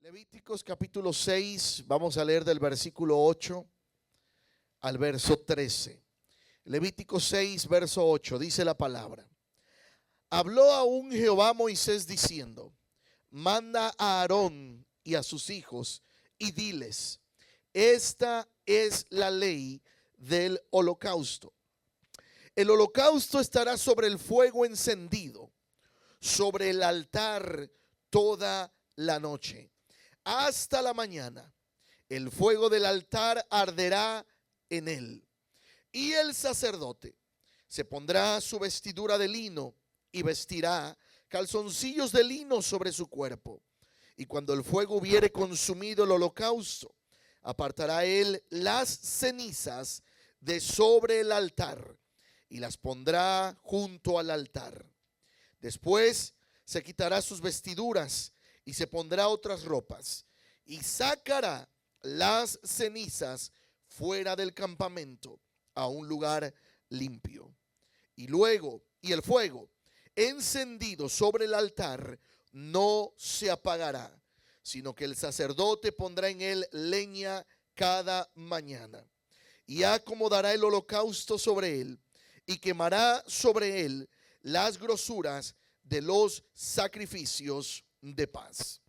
Levíticos capítulo 6, vamos a leer del versículo 8 al verso 13. Levíticos 6, verso 8, dice la palabra. Habló aún Jehová a Moisés diciendo: manda a Aarón y a sus hijos y diles: esta es la ley del holocausto. El holocausto estará sobre el fuego encendido, sobre el altar toda la noche, hasta la mañana. El fuego del altar arderá en él. Y el sacerdote se pondrá su vestidura de lino y vestirá calzoncillos de lino sobre su cuerpo. Y cuando el fuego hubiere consumido el holocausto, apartará él las cenizas de sobre el altar y las pondrá junto al altar. Después se quitará sus vestiduras y se pondrá otras ropas y sacará las cenizas fuera del campamento a un lugar limpio. Y el fuego encendido sobre el altar no se apagará, sino que el sacerdote pondrá en él leña cada mañana y acomodará el holocausto sobre él y quemará sobre él las grosuras de los sacrificios de paz.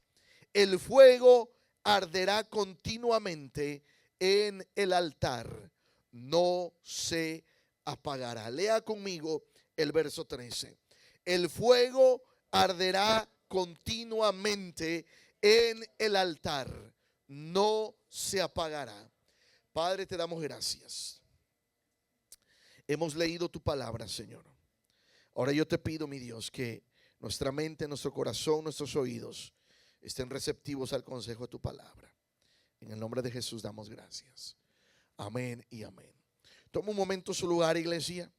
El fuego arderá continuamente en el altar, no se apagará. Lea conmigo el verso 13. El fuego arderá continuamente en el altar, no se apagará. Padre, te damos gracias. Hemos leído tu palabra, Señor. Ahora yo te pido, mi Dios, que nuestra mente, nuestro corazón, nuestros oídos estén receptivos al consejo de tu palabra. En el nombre de Jesús damos gracias. Amén y amén. Toma un momento su lugar, iglesia.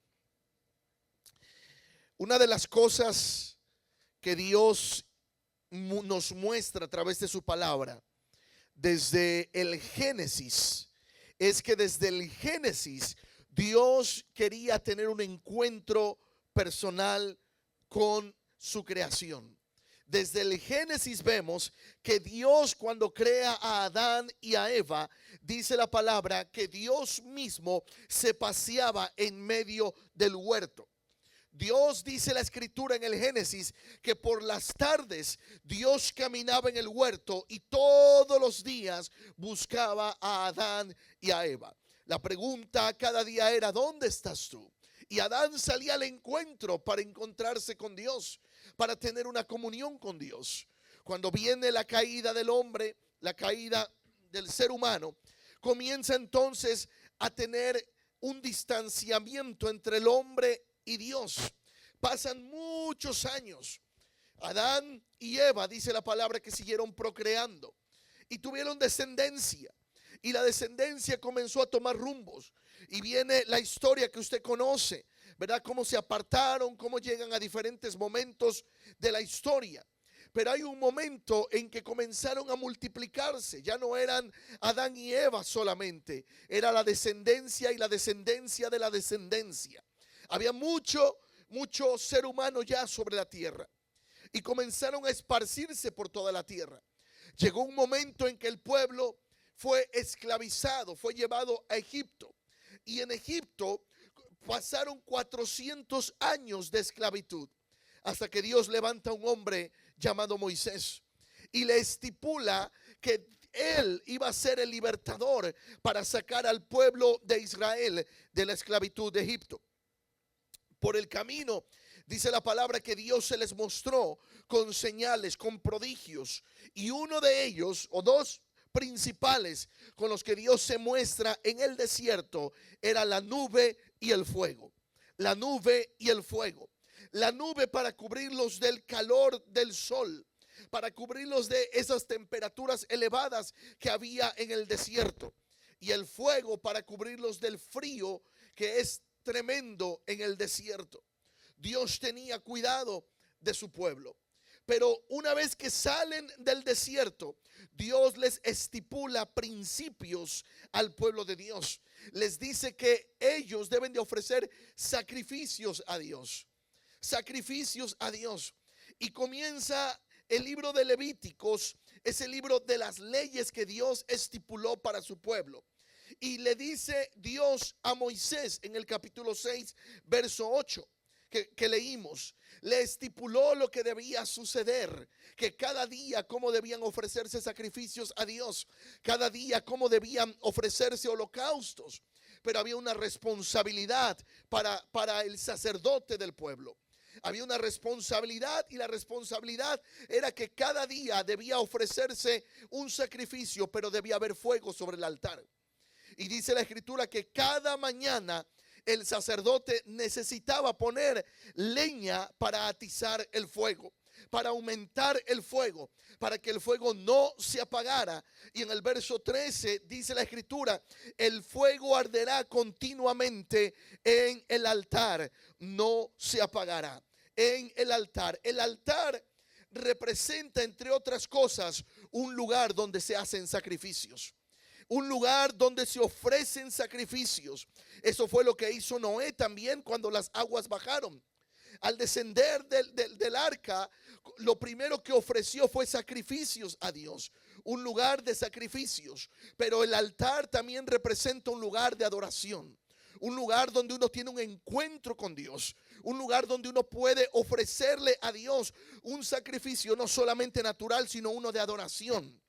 Una de las cosas que Dios nos muestra a través de su palabra desde el Génesis es que desde el Génesis Dios quería tener un encuentro personal con su creación. Desde el Génesis vemos que Dios, cuando crea a Adán y a Eva, dice la palabra que Dios mismo se paseaba en medio del huerto. Dios, dice la escritura en el Génesis, que por las tardes Dios caminaba en el huerto y todos los días buscaba a Adán y a Eva. La pregunta cada día era: ¿dónde estás tú? Y Adán salía al encuentro para encontrarse con Dios, para tener una comunión con Dios. Cuando viene la caída del hombre, la caída del ser humano, comienza entonces a tener un distanciamiento entre el hombre y Dios. Pasan muchos años. Adán y Eva, dice la palabra, que siguieron procreando y tuvieron descendencia. Y la descendencia comenzó a tomar rumbos. Y viene la historia que usted conoce, ¿verdad? Cómo se apartaron, cómo llegan a diferentes momentos de la historia. Pero hay un momento en que comenzaron a multiplicarse. Ya no eran Adán y Eva solamente. Era la descendencia y la descendencia de la descendencia. Había mucho ser humano ya sobre la tierra. Y comenzaron a esparcirse por toda la tierra. Llegó un momento en que el pueblo fue esclavizado, fue llevado a Egipto. Y en Egipto pasaron 400 años de esclavitud, hasta que Dios levanta a un hombre llamado Moisés y le estipula que él iba a ser el libertador para sacar al pueblo de Israel de la esclavitud de Egipto. Por el camino, dice la palabra, que Dios se les mostró con señales, con prodigios, y uno de ellos, o dos principales con los que Dios se muestra en el desierto, era la nube y el fuego. La nube y el fuego. La nube para cubrirlos del calor del sol, para cubrirlos de esas temperaturas elevadas que había en el desierto, y el fuego para cubrirlos del frío que es tremendo en el desierto. Dios tenía cuidado de su pueblo. Pero una vez que salen del desierto, Dios les estipula principios al pueblo de Dios. Les dice que ellos deben de ofrecer sacrificios a Dios. Sacrificios a Dios. Y comienza el libro de Levíticos es el libro de las leyes que Dios estipuló para su pueblo. Y le dice Dios a Moisés en el capítulo 6, verso 8, que leímos. Le estipuló lo que debía suceder, que cada día cómo debían ofrecerse sacrificios a Dios, cada día cómo debían ofrecerse holocaustos. Pero había una responsabilidad para el sacerdote del pueblo. Había una responsabilidad, y la responsabilidad era que cada día debía ofrecerse un sacrificio, pero debía haber fuego sobre el altar. Y dice la escritura que cada mañana el sacerdote necesitaba poner leña para atizar el fuego, para aumentar el fuego, para que el fuego no se apagara. Y en el verso 13 dice la escritura: el fuego arderá continuamente en el altar, no se apagará. En el altar. El altar representa, entre otras cosas, un lugar donde se hacen sacrificios. Un lugar donde se ofrecen sacrificios. Eso fue lo que hizo Noé también cuando las aguas bajaron. Al descender del arca, lo primero que ofreció fue sacrificios a Dios. Un lugar de sacrificios. Pero el altar también representa un lugar de adoración. Un lugar donde uno tiene un encuentro con Dios. Un lugar donde uno puede ofrecerle a Dios un sacrificio no solamente natural, sino uno de adoración.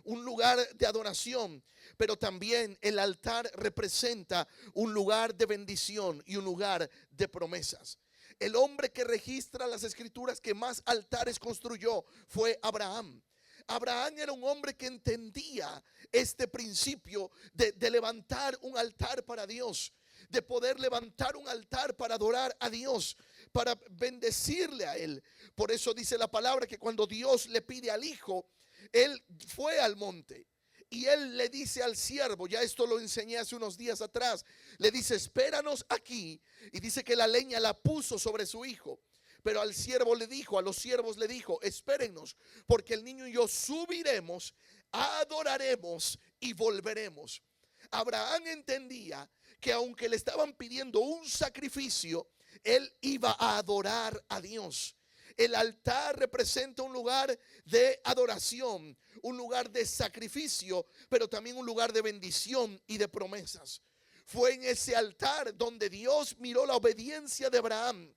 Un lugar de adoración. Pero también el altar representa un lugar de bendición y un lugar de promesas. El hombre que registra las escrituras que más altares construyó fue Abraham. Abraham era un hombre que entendía este principio de levantar un altar para Dios, de poder levantar un altar para adorar a Dios, para bendecirle a Él. Por eso dice la palabra que cuando Dios le pide al hijo, él fue al monte y él le dice al siervo, ya esto lo enseñé hace unos días atrás, le dice: espéranos aquí. Y dice que la leña la puso sobre su hijo. Pero al siervo le dijo, a los siervos le dijo: espérennos, porque el niño y yo subiremos, adoraremos y volveremos. Abraham entendía que aunque le estaban pidiendo un sacrificio, él iba a adorar a Dios. El altar representa un lugar de adoración, un lugar de sacrificio, pero también un lugar de bendición y de promesas. Fue en ese altar donde Dios miró la obediencia de Abraham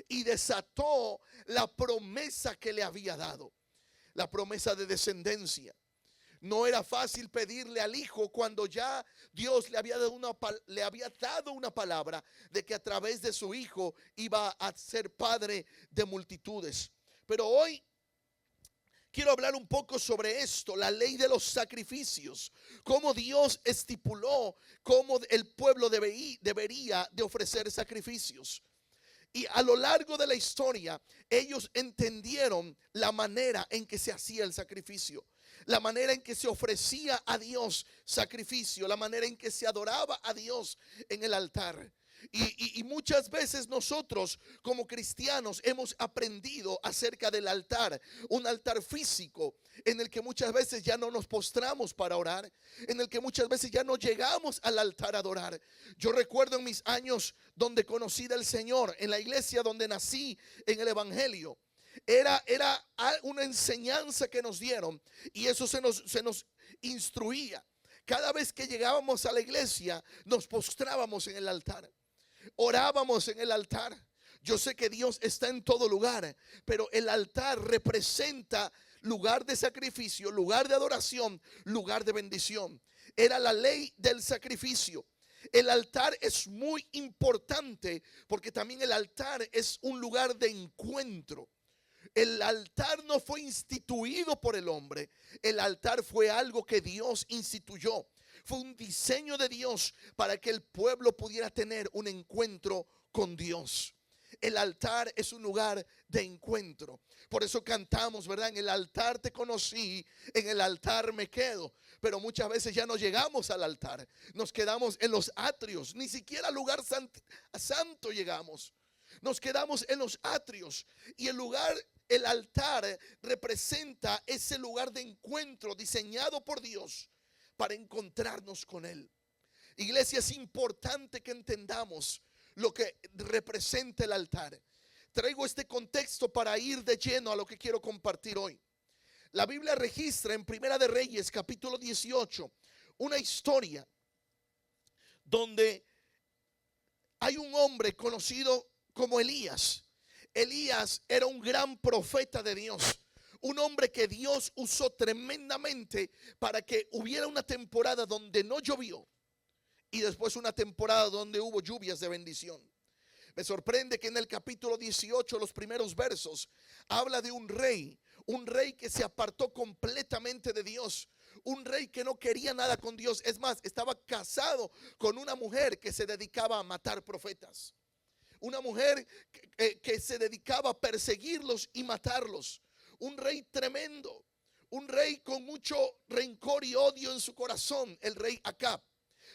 y desató la promesa que le había dado, la promesa de descendencia. No era fácil pedirle al hijo cuando ya Dios le había dado una palabra de que a través de su hijo iba a ser padre de multitudes. Pero hoy quiero hablar un poco sobre esto, la ley de los sacrificios, cómo Dios estipuló cómo el pueblo debería de ofrecer sacrificios. Y a lo largo de la historia, ellos entendieron la manera en que se hacía el sacrificio, la manera en que se ofrecía a Dios sacrificio, la manera en que se adoraba a Dios en el altar. Y muchas veces nosotros como cristianos hemos aprendido acerca del altar, un altar físico en el que muchas veces ya no nos postramos para orar, en el que muchas veces ya no llegamos al altar a adorar. Yo recuerdo en mis años donde conocí del Señor, en la iglesia donde nací, en el evangelio, era una enseñanza que nos dieron, y eso se nos instruía. Cada vez que llegábamos a la iglesia nos postrábamos en el altar, orábamos en el altar. Yo sé que Dios está en todo lugar, pero el altar representa lugar de sacrificio, lugar de adoración, lugar de bendición. Era la ley del sacrificio. El altar es muy importante porque también el altar es un lugar de encuentro. El altar no fue instituido por el hombre. El altar fue algo que Dios instituyó. Fue un diseño de Dios para que el pueblo pudiera tener un encuentro con Dios. El altar es un lugar de encuentro. Por eso cantamos, ¿verdad? En el altar te conocí, en el altar me quedo. Pero muchas veces ya no llegamos al altar. Nos quedamos en los atrios. Ni siquiera al lugar santo llegamos. Nos quedamos en los atrios. Y el altar representa ese lugar de encuentro diseñado por Dios para encontrarnos con Él. Iglesia, es importante que entendamos lo que representa el altar. Traigo este contexto para ir de lleno a lo que quiero compartir hoy. La Biblia registra en Primera de Reyes, capítulo 18, una historia donde hay un hombre conocido como Elías. Elías era un gran profeta de Dios, un hombre que Dios usó tremendamente para que hubiera una temporada donde no llovió y después una temporada donde hubo lluvias de bendición. Me sorprende que en el capítulo 18, los primeros versos, habla de un rey que se apartó completamente de Dios, un rey que no quería nada con Dios. Es más, estaba casado con una mujer que se dedicaba a matar profetas, una mujer que se dedicaba a perseguirlos y matarlos. Un rey tremendo, un rey con mucho rencor y odio en su corazón, el rey Acab.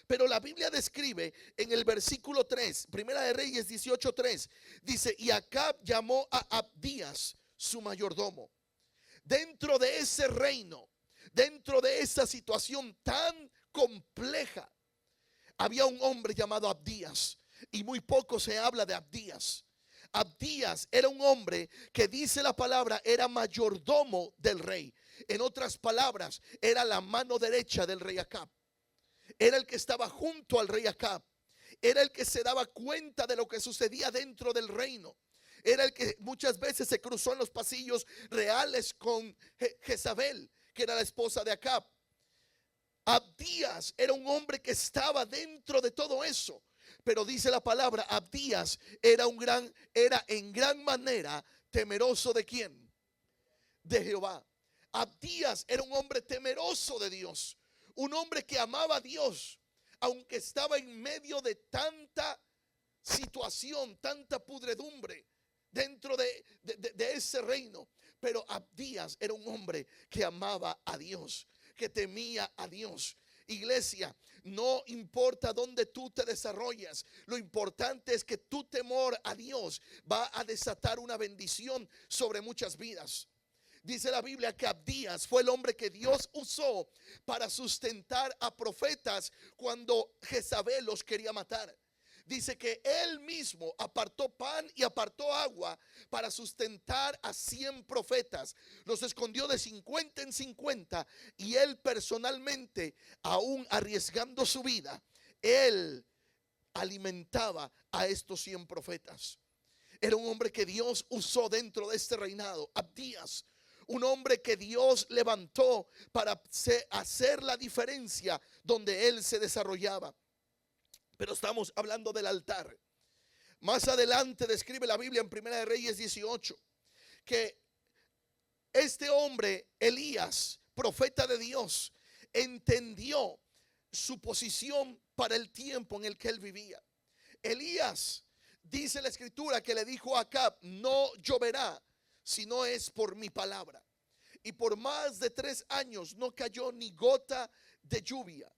Pero la Biblia describe en el versículo 3, Primera de Reyes 18:3, dice: y Acab llamó a Abdías, su mayordomo. Dentro de ese reino, dentro de esa situación tan compleja, había un hombre llamado Abdías, y muy poco se habla de Abdías. Abdías era un hombre que, dice la palabra, era mayordomo del rey. En otras palabras, era la mano derecha del rey Acab. Era el que estaba junto al rey Acab. Era el que se daba cuenta de lo que sucedía dentro del reino. Era el que muchas veces se cruzó en los pasillos reales con Jezabel, que era la esposa de Acab. Abdías era un hombre que estaba dentro de todo eso. Pero dice la palabra, Abdías era en gran manera temeroso ¿de quién? De Jehová. Abdías era un hombre temeroso de Dios, un hombre que amaba a Dios, aunque estaba en medio de tanta situación, tanta pudredumbre dentro de ese reino. Pero Abdías era un hombre que amaba a Dios, que temía a Dios. Iglesia, no importa dónde tú te desarrollas, lo importante es que tu temor a Dios va a desatar una bendición sobre muchas vidas. Dice la Biblia que Abdías fue el hombre que Dios usó para sustentar a profetas cuando Jezabel los quería matar. Dice que él mismo apartó pan y apartó agua para sustentar a 100 profetas. Los escondió de 50 en 50 y él personalmente, aún arriesgando su vida, él alimentaba a estos 100 profetas. Era un hombre que Dios usó dentro de este reinado. Abdías, un hombre que Dios levantó para hacer la diferencia donde él se desarrollaba. Pero estamos hablando del altar. Más adelante describe la Biblia en Primera de Reyes 18 que este hombre, Elías, profeta de Dios, entendió su posición para el tiempo en el que él vivía. Elías, dice la escritura, que le dijo a Acab: no lloverá si no es por mi palabra. Y por más de 3 años no cayó ni gota de lluvia.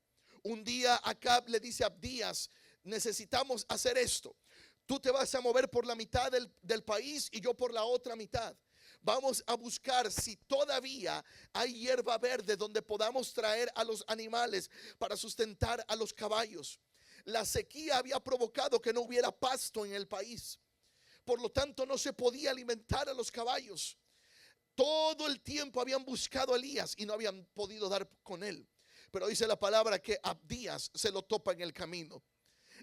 Un día Acab le dice a Abdías: necesitamos hacer esto. Tú te vas a mover por la mitad del país y yo por la otra mitad. Vamos a buscar si todavía hay hierba verde donde podamos traer a los animales para sustentar a los caballos. La sequía había provocado que no hubiera pasto en el país. Por lo tanto, no se podía alimentar a los caballos. Todo el tiempo habían buscado a Elías y no habían podido dar con él. Pero dice la palabra que Abdías se lo topa en el camino.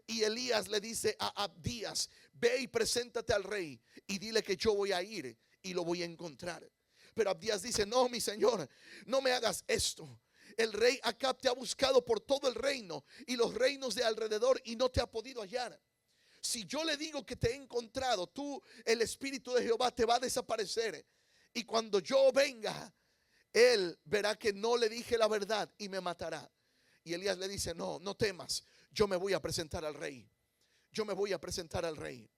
Y Elías le dice a Abdías: ve y preséntate al rey y dile que yo voy a ir y lo voy a encontrar. Pero Abdías dice: no, mi señor, no me hagas esto. El rey Acab te ha buscado por todo el reino y los reinos de alrededor y no te ha podido hallar. Si yo le digo que te he encontrado, tú, el Espíritu de Jehová te va a desaparecer. Y cuando yo venga, él verá que no le dije la verdad y me matará. Y Elías le dice: no, no temas, yo me voy a presentar al rey. Yo me voy a presentar al rey.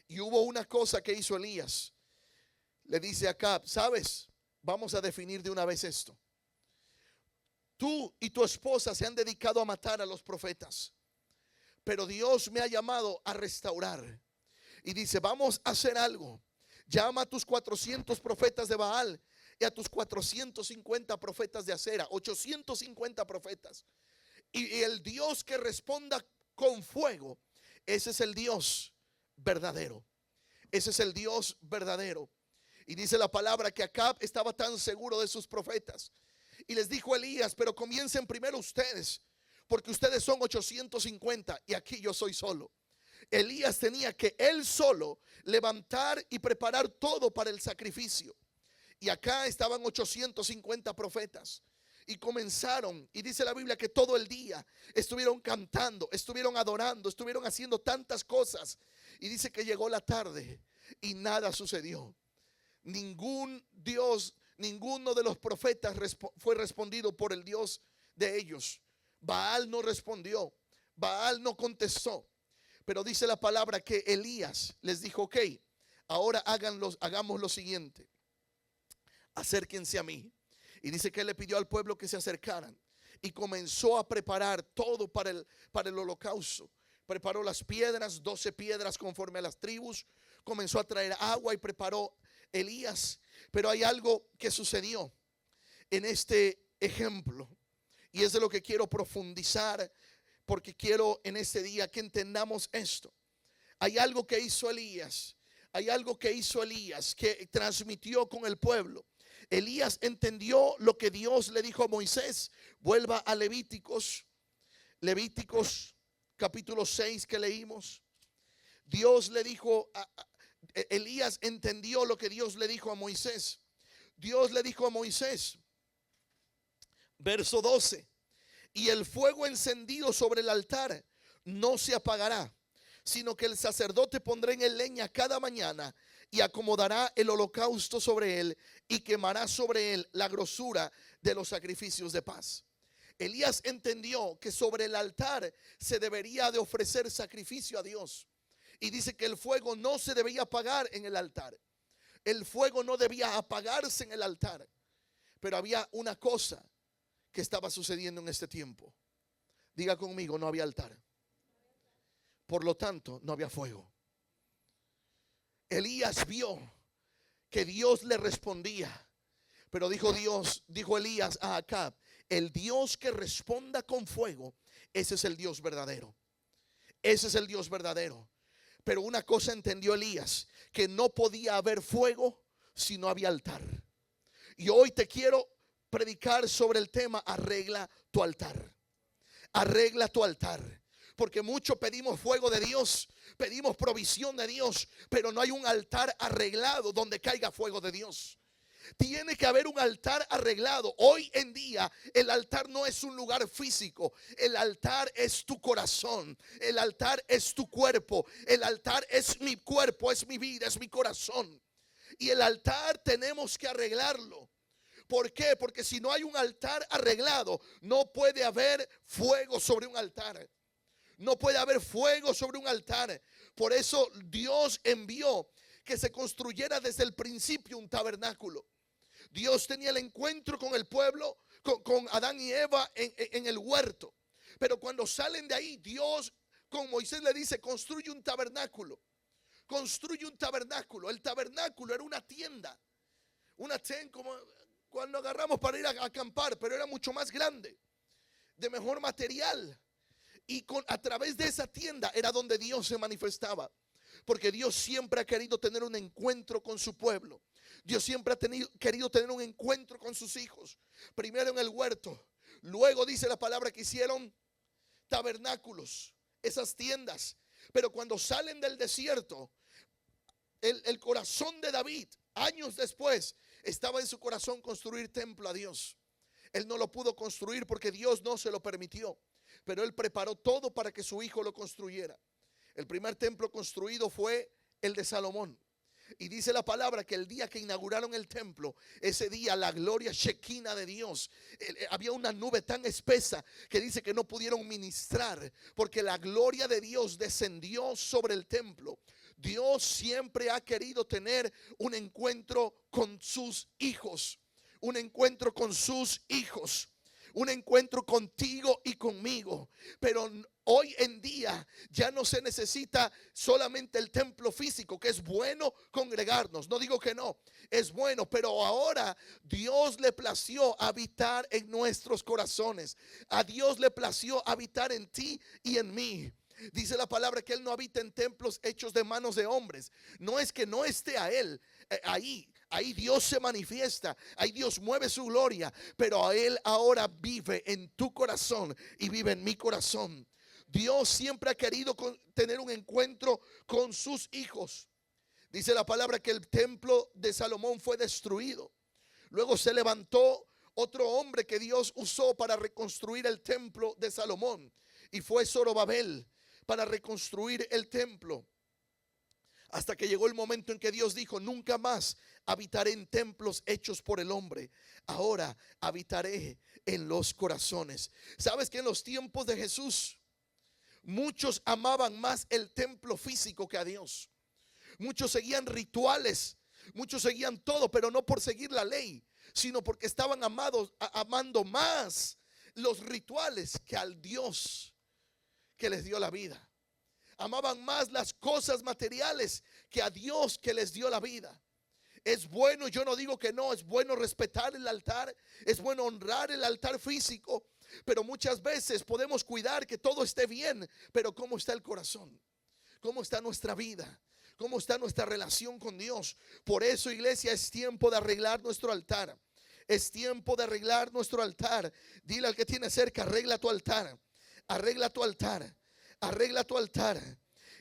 Y hubo una cosa que hizo Elías. Le dice a Acab: sabes, vamos a definir de una vez esto. Tú y tu esposa se han dedicado a matar a los profetas, pero Dios me ha llamado a restaurar. Y dice: vamos a hacer algo. Llama a tus 400 profetas de Baal y a tus 450 profetas de Acera, 850 profetas. Y el Dios que responda con fuego, ese es el Dios verdadero. Ese es el Dios verdadero. Y dice la palabra que Acab estaba tan seguro de sus profetas. Y les dijo Elías, pero comiencen primero ustedes, porque ustedes son 850 y aquí yo soy solo. Elías tenía que él solo levantar y preparar todo para el sacrificio. Y acá estaban 850 profetas. Y comenzaron, y dice la Biblia que todo el día estuvieron cantando, estuvieron adorando, estuvieron haciendo tantas cosas. Y dice que llegó la tarde y nada sucedió. Ninguno de los profetas fue respondido por el Dios de ellos. Baal no respondió, Baal no contestó. Pero dice la palabra que Elías les dijo, ok, ahora hagamos lo siguiente. Acérquense a mí. Y dice que él le pidió al pueblo que se acercaran. Y comenzó a preparar todo para el holocausto. Preparó las piedras, 12 piedras conforme a las tribus. Comenzó a traer agua y preparó Elías. Pero hay algo que sucedió en este ejemplo. Y es de lo que quiero profundizar, porque quiero en este día que entendamos esto. Hay algo que hizo Elías. Hay algo que hizo Elías que transmitió con el pueblo. Elías entendió lo que Dios le dijo a Moisés. Vuelva a Levíticos capítulo 6 que leímos. Dios le dijo, Elías entendió lo que Dios le dijo a Moisés. Dios le dijo a Moisés, verso 12, y el fuego encendido sobre el altar no se apagará, sino que el sacerdote pondrá en él leña cada mañana y acomodará el holocausto sobre él y quemará sobre él la grosura de los sacrificios de paz. Elías entendió que sobre el altar se debería de ofrecer sacrificio a Dios. Y dice que el fuego no se debía apagar en el altar. El fuego no debía apagarse en el altar. Pero había una cosa que estaba sucediendo en este tiempo. Diga conmigo, no había altar. Por lo tanto, no había fuego. Elías vio que Dios le respondía. Pero dijo Elías a Acab, el Dios que responda con fuego, ese es el Dios verdadero. Ese es el Dios verdadero. Pero una cosa entendió Elías, que no podía haber fuego si no había altar. Y hoy te quiero predicar sobre el tema, arregla tu altar. Arregla tu altar. Porque mucho pedimos fuego de Dios, pedimos provisión de Dios, pero no hay un altar arreglado donde caiga fuego de Dios. Tiene que haber un altar arreglado. Hoy en día el altar no es un lugar físico. El altar es tu corazón. El altar es tu cuerpo. El altar es mi cuerpo, es mi vida, es mi corazón. Y el altar tenemos que arreglarlo. ¿Por qué? Porque si no hay un altar arreglado, no puede haber fuego sobre un altar. No puede haber fuego sobre un altar. Por eso Dios envió que se construyera desde el principio un tabernáculo. Dios tenía el encuentro con el pueblo, con Adán y Eva en el huerto. Pero cuando salen de ahí, Dios con Moisés le dice, construye un tabernáculo. Construye un tabernáculo. El tabernáculo era una tienda. Una tienda como cuando agarramos para ir a acampar, pero era mucho más grande, de mejor material. Y a través de esa tienda era donde Dios se manifestaba. Porque Dios siempre ha querido tener un encuentro con su pueblo. Dios siempre ha querido tener un encuentro con sus hijos. Primero en el huerto. Luego dice la palabra que hicieron tabernáculos, esas tiendas. Pero cuando salen del desierto, el corazón de David, años después, estaba en su corazón construir templo a Dios. Él no lo pudo construir porque Dios no se lo permitió. Pero él preparó todo para que su hijo lo construyera. El primer templo construido fue el de Salomón. Y dice la palabra que el día que inauguraron el templo, ese día la gloria shekinah de Dios, había una nube tan espesa que dice que no pudieron ministrar, porque la gloria de Dios descendió sobre el templo. Dios siempre ha querido tener un encuentro con sus hijos. Un encuentro con sus hijos. Un encuentro contigo y conmigo. Pero hoy en día ya no se necesita solamente el templo físico, que es bueno congregarnos. No digo que no, es bueno, pero ahora Dios le plació habitar en nuestros corazones. A Dios le plació habitar en ti y en mí. Dice la palabra que Él no habita en templos hechos de manos de hombres. No es que no esté a Él ahí. Ahí Dios se manifiesta, ahí Dios mueve su gloria, pero Él ahora vive en tu corazón y vive en mi corazón. Dios siempre ha querido tener un encuentro con sus hijos. Dice la palabra que el templo de Salomón fue destruido. Luego se levantó otro hombre que Dios usó para reconstruir el templo de Salomón, y fue Zorobabel, para reconstruir el templo. Hasta que llegó el momento en que Dios dijo: nunca más habitaré en templos hechos por el hombre, ahora habitaré en los corazones. ¿Sabes que en los tiempos de Jesús muchos amaban más el templo físico que a Dios? Muchos seguían rituales, muchos seguían todo, pero no por seguir la ley, sino porque estaban amando más los rituales que al Dios que les dio la vida. Amaban más las cosas materiales que a Dios que les dio la vida. Es bueno, yo no digo que no, es bueno respetar el altar, es bueno honrar el altar físico, pero muchas veces podemos cuidar que todo esté bien, pero ¿cómo está el corazón? ¿Cómo está nuestra vida? ¿Cómo está nuestra relación con Dios? Por eso, iglesia, es tiempo de arreglar nuestro altar. Es tiempo de arreglar nuestro altar. Dile al que tiene cerca: arregla tu altar. Arregla tu altar. Arregla tu altar.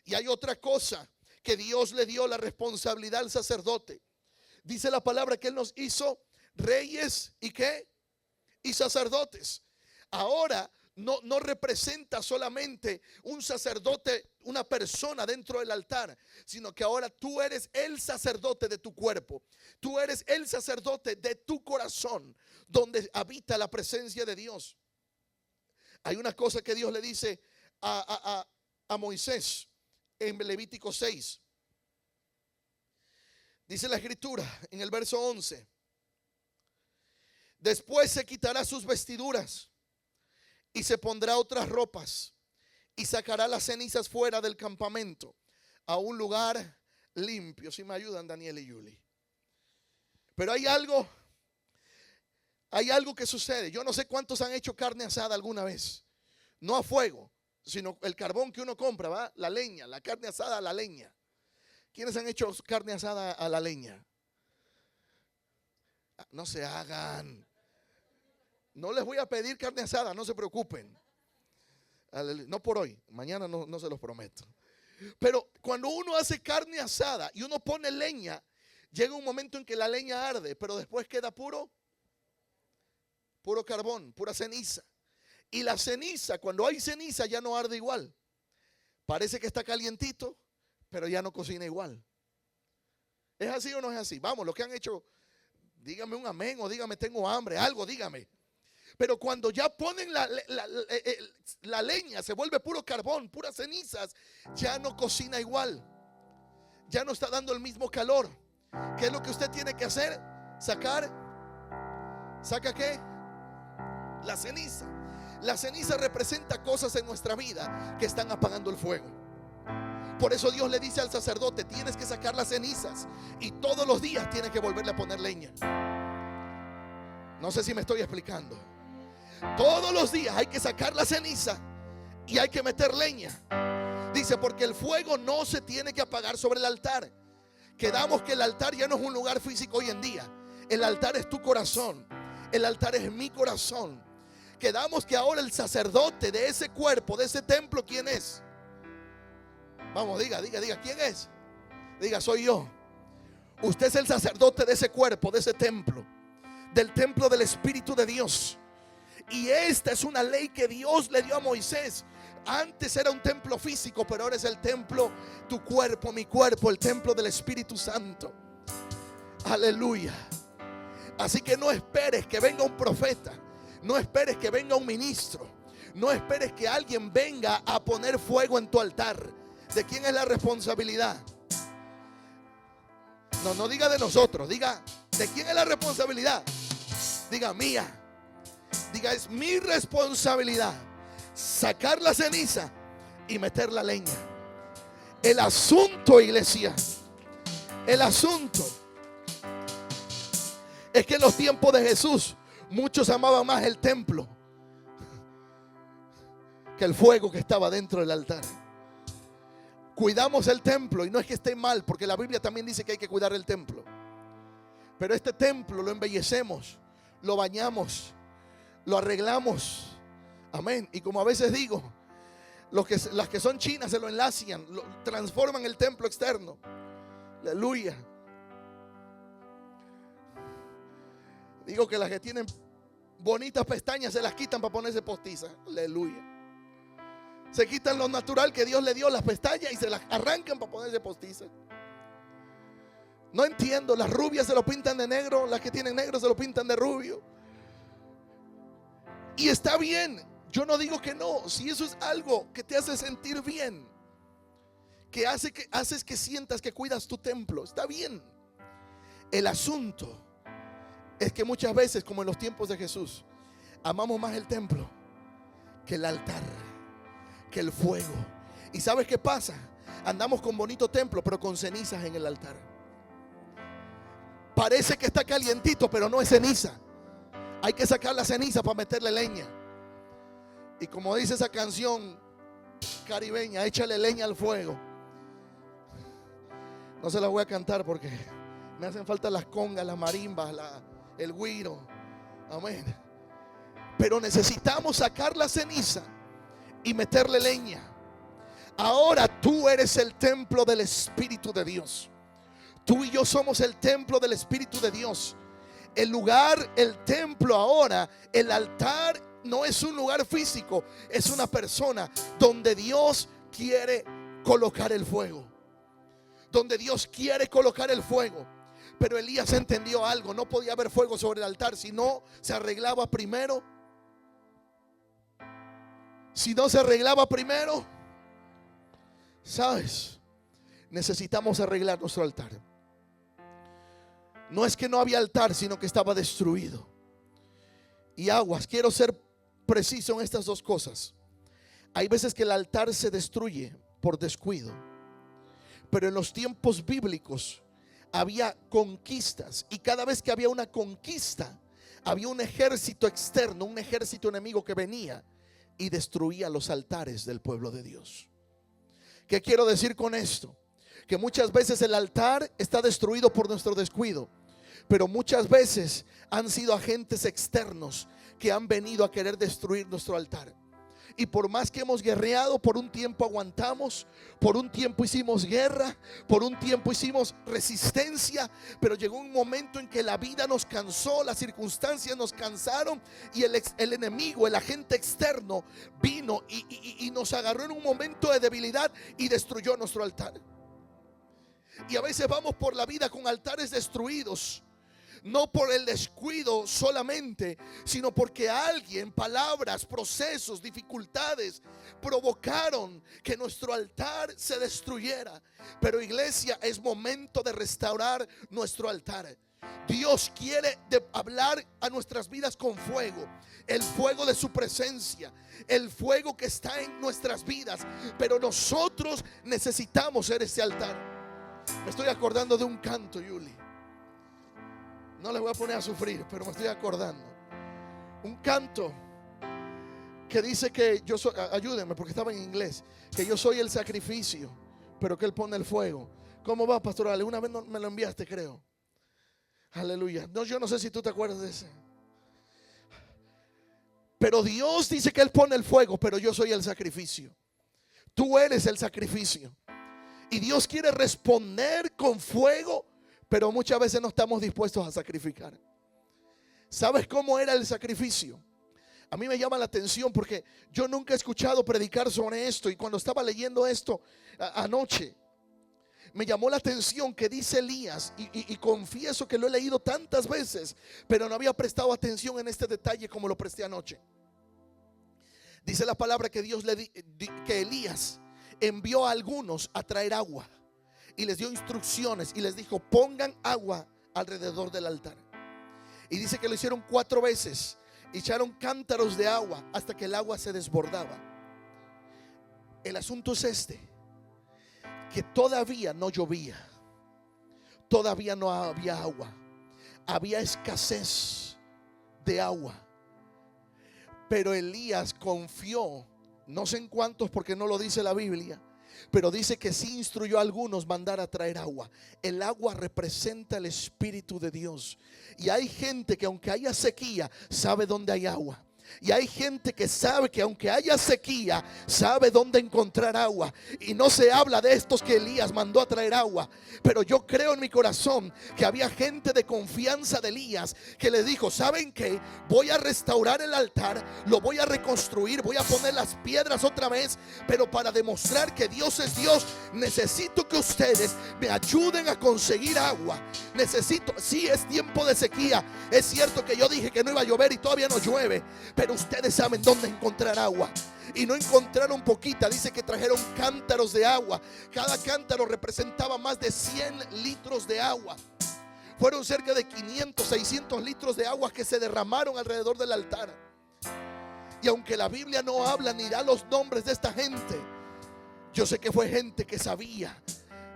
Y hay otra cosa que Dios le dio la responsabilidad al sacerdote. Dice la palabra que Él nos hizo reyes y ¿qué? Y sacerdotes. Ahora no representa solamente un sacerdote, una persona dentro del altar, sino que ahora tú eres el sacerdote de tu cuerpo. Tú eres el sacerdote de tu corazón, donde habita la presencia de Dios. Hay una cosa que Dios le dice a Moisés en Levítico 6. Dice la escritura en el verso 11: después se quitará sus vestiduras y se pondrá otras ropas y sacará las cenizas fuera del campamento a un lugar limpio. Si me ayudan, Daniel y Yuli. Pero hay algo que sucede. Yo no sé cuántos han hecho carne asada alguna vez. No a fuego, sino el carbón que uno compra, ¿va? La leña, la carne asada a la leña. ¿Quiénes han hecho carne asada a la leña? No se hagan. No les voy a pedir carne asada, no se preocupen. No por hoy, mañana no se los prometo. Pero cuando uno hace carne asada y uno pone leña, llega un momento en que la leña arde, pero después queda puro carbón, pura ceniza. Y la ceniza, cuando hay ceniza, ya no arde igual. Parece que está calientito, pero ya no cocina igual. ¿Es así o no es así? Vamos, los que han hecho, dígame un amén o dígame tengo hambre, algo, dígame. Pero cuando ya ponen la leña, se vuelve puro carbón, puras cenizas, ya no cocina igual. Ya no está dando el mismo calor. ¿Qué es lo que usted tiene que hacer? ¿Saca qué? La ceniza. La ceniza representa cosas en nuestra vida que están apagando el fuego. Por eso Dios le dice al sacerdote: tienes que sacar las cenizas y todos los días tienes que volverle a poner leña. No sé si me estoy explicando. Todos los días hay que sacar la ceniza y hay que meter leña. Dice, porque el fuego no se tiene que apagar sobre el altar. Quedamos que el altar ya no es un lugar físico hoy en día. El altar es tu corazón. El altar es mi corazón. Quedamos que ahora el sacerdote de ese cuerpo, de ese templo, ¿quién es? Vamos, diga, ¿quién es? Diga, soy yo. Usted es el sacerdote de ese cuerpo, de ese templo, del templo del Espíritu de Dios. Y esta es una ley que Dios le dio a Moisés. Antes era un templo físico, pero ahora es el templo, tu cuerpo, mi cuerpo, el templo del Espíritu Santo. Aleluya. Así que no esperes que venga un profeta, no esperes que venga un ministro, no esperes que alguien venga a poner fuego en tu altar. ¿De quién es la responsabilidad? No diga de nosotros, diga ¿de quién es la responsabilidad? Diga mía. Diga, es mi responsabilidad sacar la ceniza y meter la leña. El asunto, iglesia, el asunto es que en los tiempos de Jesús muchos amaban más el templo que el fuego que estaba dentro del altar. Cuidamos el templo y no es que esté mal, porque la Biblia también dice que hay que cuidar el templo. Pero este templo lo embellecemos, lo bañamos, lo arreglamos. Amén. Y como a veces digo, las que son chinas se lo enlacian, lo transforman el templo externo. Aleluya. Digo que las que tienen bonitas pestañas se las quitan para ponerse postizas. Aleluya. Se quitan lo natural que Dios le dio, las pestañas, y se las arrancan para ponerse postizas. No entiendo, las rubias se lo pintan de negro, las que tienen negro se lo pintan de rubio. Y está bien, yo no digo que no. Si eso es algo que te hace sentir bien, que haces que sientas que cuidas tu templo, está bien. El asunto es que muchas veces, como en los tiempos de Jesús, amamos más el templo que el altar, que el fuego. ¿Y sabes qué pasa? Andamos con bonito templo, pero con cenizas en el altar. Parece que está calientito, pero no es ceniza. Hay que sacar la ceniza para meterle leña. Y como dice esa canción caribeña, échale leña al fuego. No se la voy a cantar porque me hacen falta las congas, las marimbas, el güiro. Amén. Pero necesitamos sacar la ceniza y meterle leña. Ahora tú eres el templo del Espíritu de Dios. Tú y yo somos el templo del Espíritu de Dios. El lugar, el templo ahora, el altar no es un lugar físico, es una persona donde Dios quiere colocar el fuego. Donde Dios quiere colocar el fuego. Pero Elías entendió algo: no podía haber fuego sobre el altar si no se arreglaba primero. Si no se arreglaba primero, ¿sabes? Necesitamos arreglar nuestro altar. No es que no había altar, sino que estaba destruido. Y aguas, quiero ser preciso en estas dos cosas. Hay veces que el altar se destruye por descuido, pero en los tiempos bíblicos había conquistas, y cada vez que había una conquista, había un ejército externo, un ejército enemigo que venía y destruía los altares del pueblo de Dios. ¿Qué quiero decir con esto? Que muchas veces el altar está destruido por nuestro descuido, pero muchas veces han sido agentes externos que han venido a querer destruir nuestro altar. Y por más que hemos guerreado, por un tiempo aguantamos, por un tiempo hicimos guerra, por un tiempo hicimos resistencia, pero llegó un momento en que la vida nos cansó, las circunstancias nos cansaron, y el enemigo, el agente externo, vino y nos agarró en un momento de debilidad y destruyó nuestro altar. Y a veces vamos por la vida con altares destruidos, no por el descuido solamente, sino porque alguien, palabras, procesos, dificultades provocaron que nuestro altar se destruyera. Pero iglesia, es momento de restaurar nuestro altar. Dios quiere hablar a nuestras vidas con fuego, el fuego de su presencia, el fuego que está en nuestras vidas. Pero nosotros necesitamos ser ese altar. Me estoy acordando de un canto, Yuli. No les voy a poner a sufrir, pero me estoy acordando. Un canto que dice que yo soy, ayúdenme porque estaba en inglés, que yo soy el sacrificio, pero que Él pone el fuego. ¿Cómo va, pastor Ale? Una vez me lo enviaste, creo. Aleluya. No, yo no sé si tú te acuerdas de ese. Pero Dios dice que Él pone el fuego, pero yo soy el sacrificio. Tú eres el sacrificio. Y Dios quiere responder con fuego, pero muchas veces no estamos dispuestos a sacrificar. ¿Sabes cómo era el sacrificio? A mí me llama la atención porque yo nunca he escuchado predicar sobre esto. Y cuando estaba leyendo esto anoche, me llamó la atención que dice Elías, y confieso que lo he leído tantas veces, pero no había prestado atención en este detalle como lo presté anoche. Dice la palabra que que Elías envió a algunos a traer agua. Y les dio instrucciones y les dijo: pongan agua alrededor del altar. Y dice que lo hicieron 4 veces. Echaron cántaros de agua hasta que el agua se desbordaba. El asunto es este: que todavía no llovía, todavía no había agua, había escasez de agua. Pero Elías confió, no sé en cuántos porque no lo dice la Biblia, Pero dice que sí instruyó a algunos mandar a traer agua. El agua representa el Espíritu de Dios. Y hay gente que aunque haya sequía, sabe dónde hay agua. Y hay gente que sabe que aunque haya sequía, sabe dónde encontrar agua. Y no se habla de estos que Elías mandó a traer agua, pero yo creo en mi corazón que había gente de confianza de Elías que le dijo: ¿saben qué? Voy a restaurar el altar, lo voy a reconstruir, voy a poner las piedras otra vez, pero para demostrar que Dios es Dios, necesito que ustedes me ayuden a conseguir agua. Necesito, sí, es tiempo de sequía. Es cierto que yo dije que no iba a llover y todavía no llueve, pero ustedes saben dónde encontrar agua. Y no encontraron poquita. Dice que trajeron cántaros de agua. Cada cántaro representaba más de 100 litros de agua. Fueron cerca de 500, 600 litros de agua que se derramaron alrededor del altar. Y aunque la Biblia no habla ni da los nombres de esta gente, yo sé que fue gente que sabía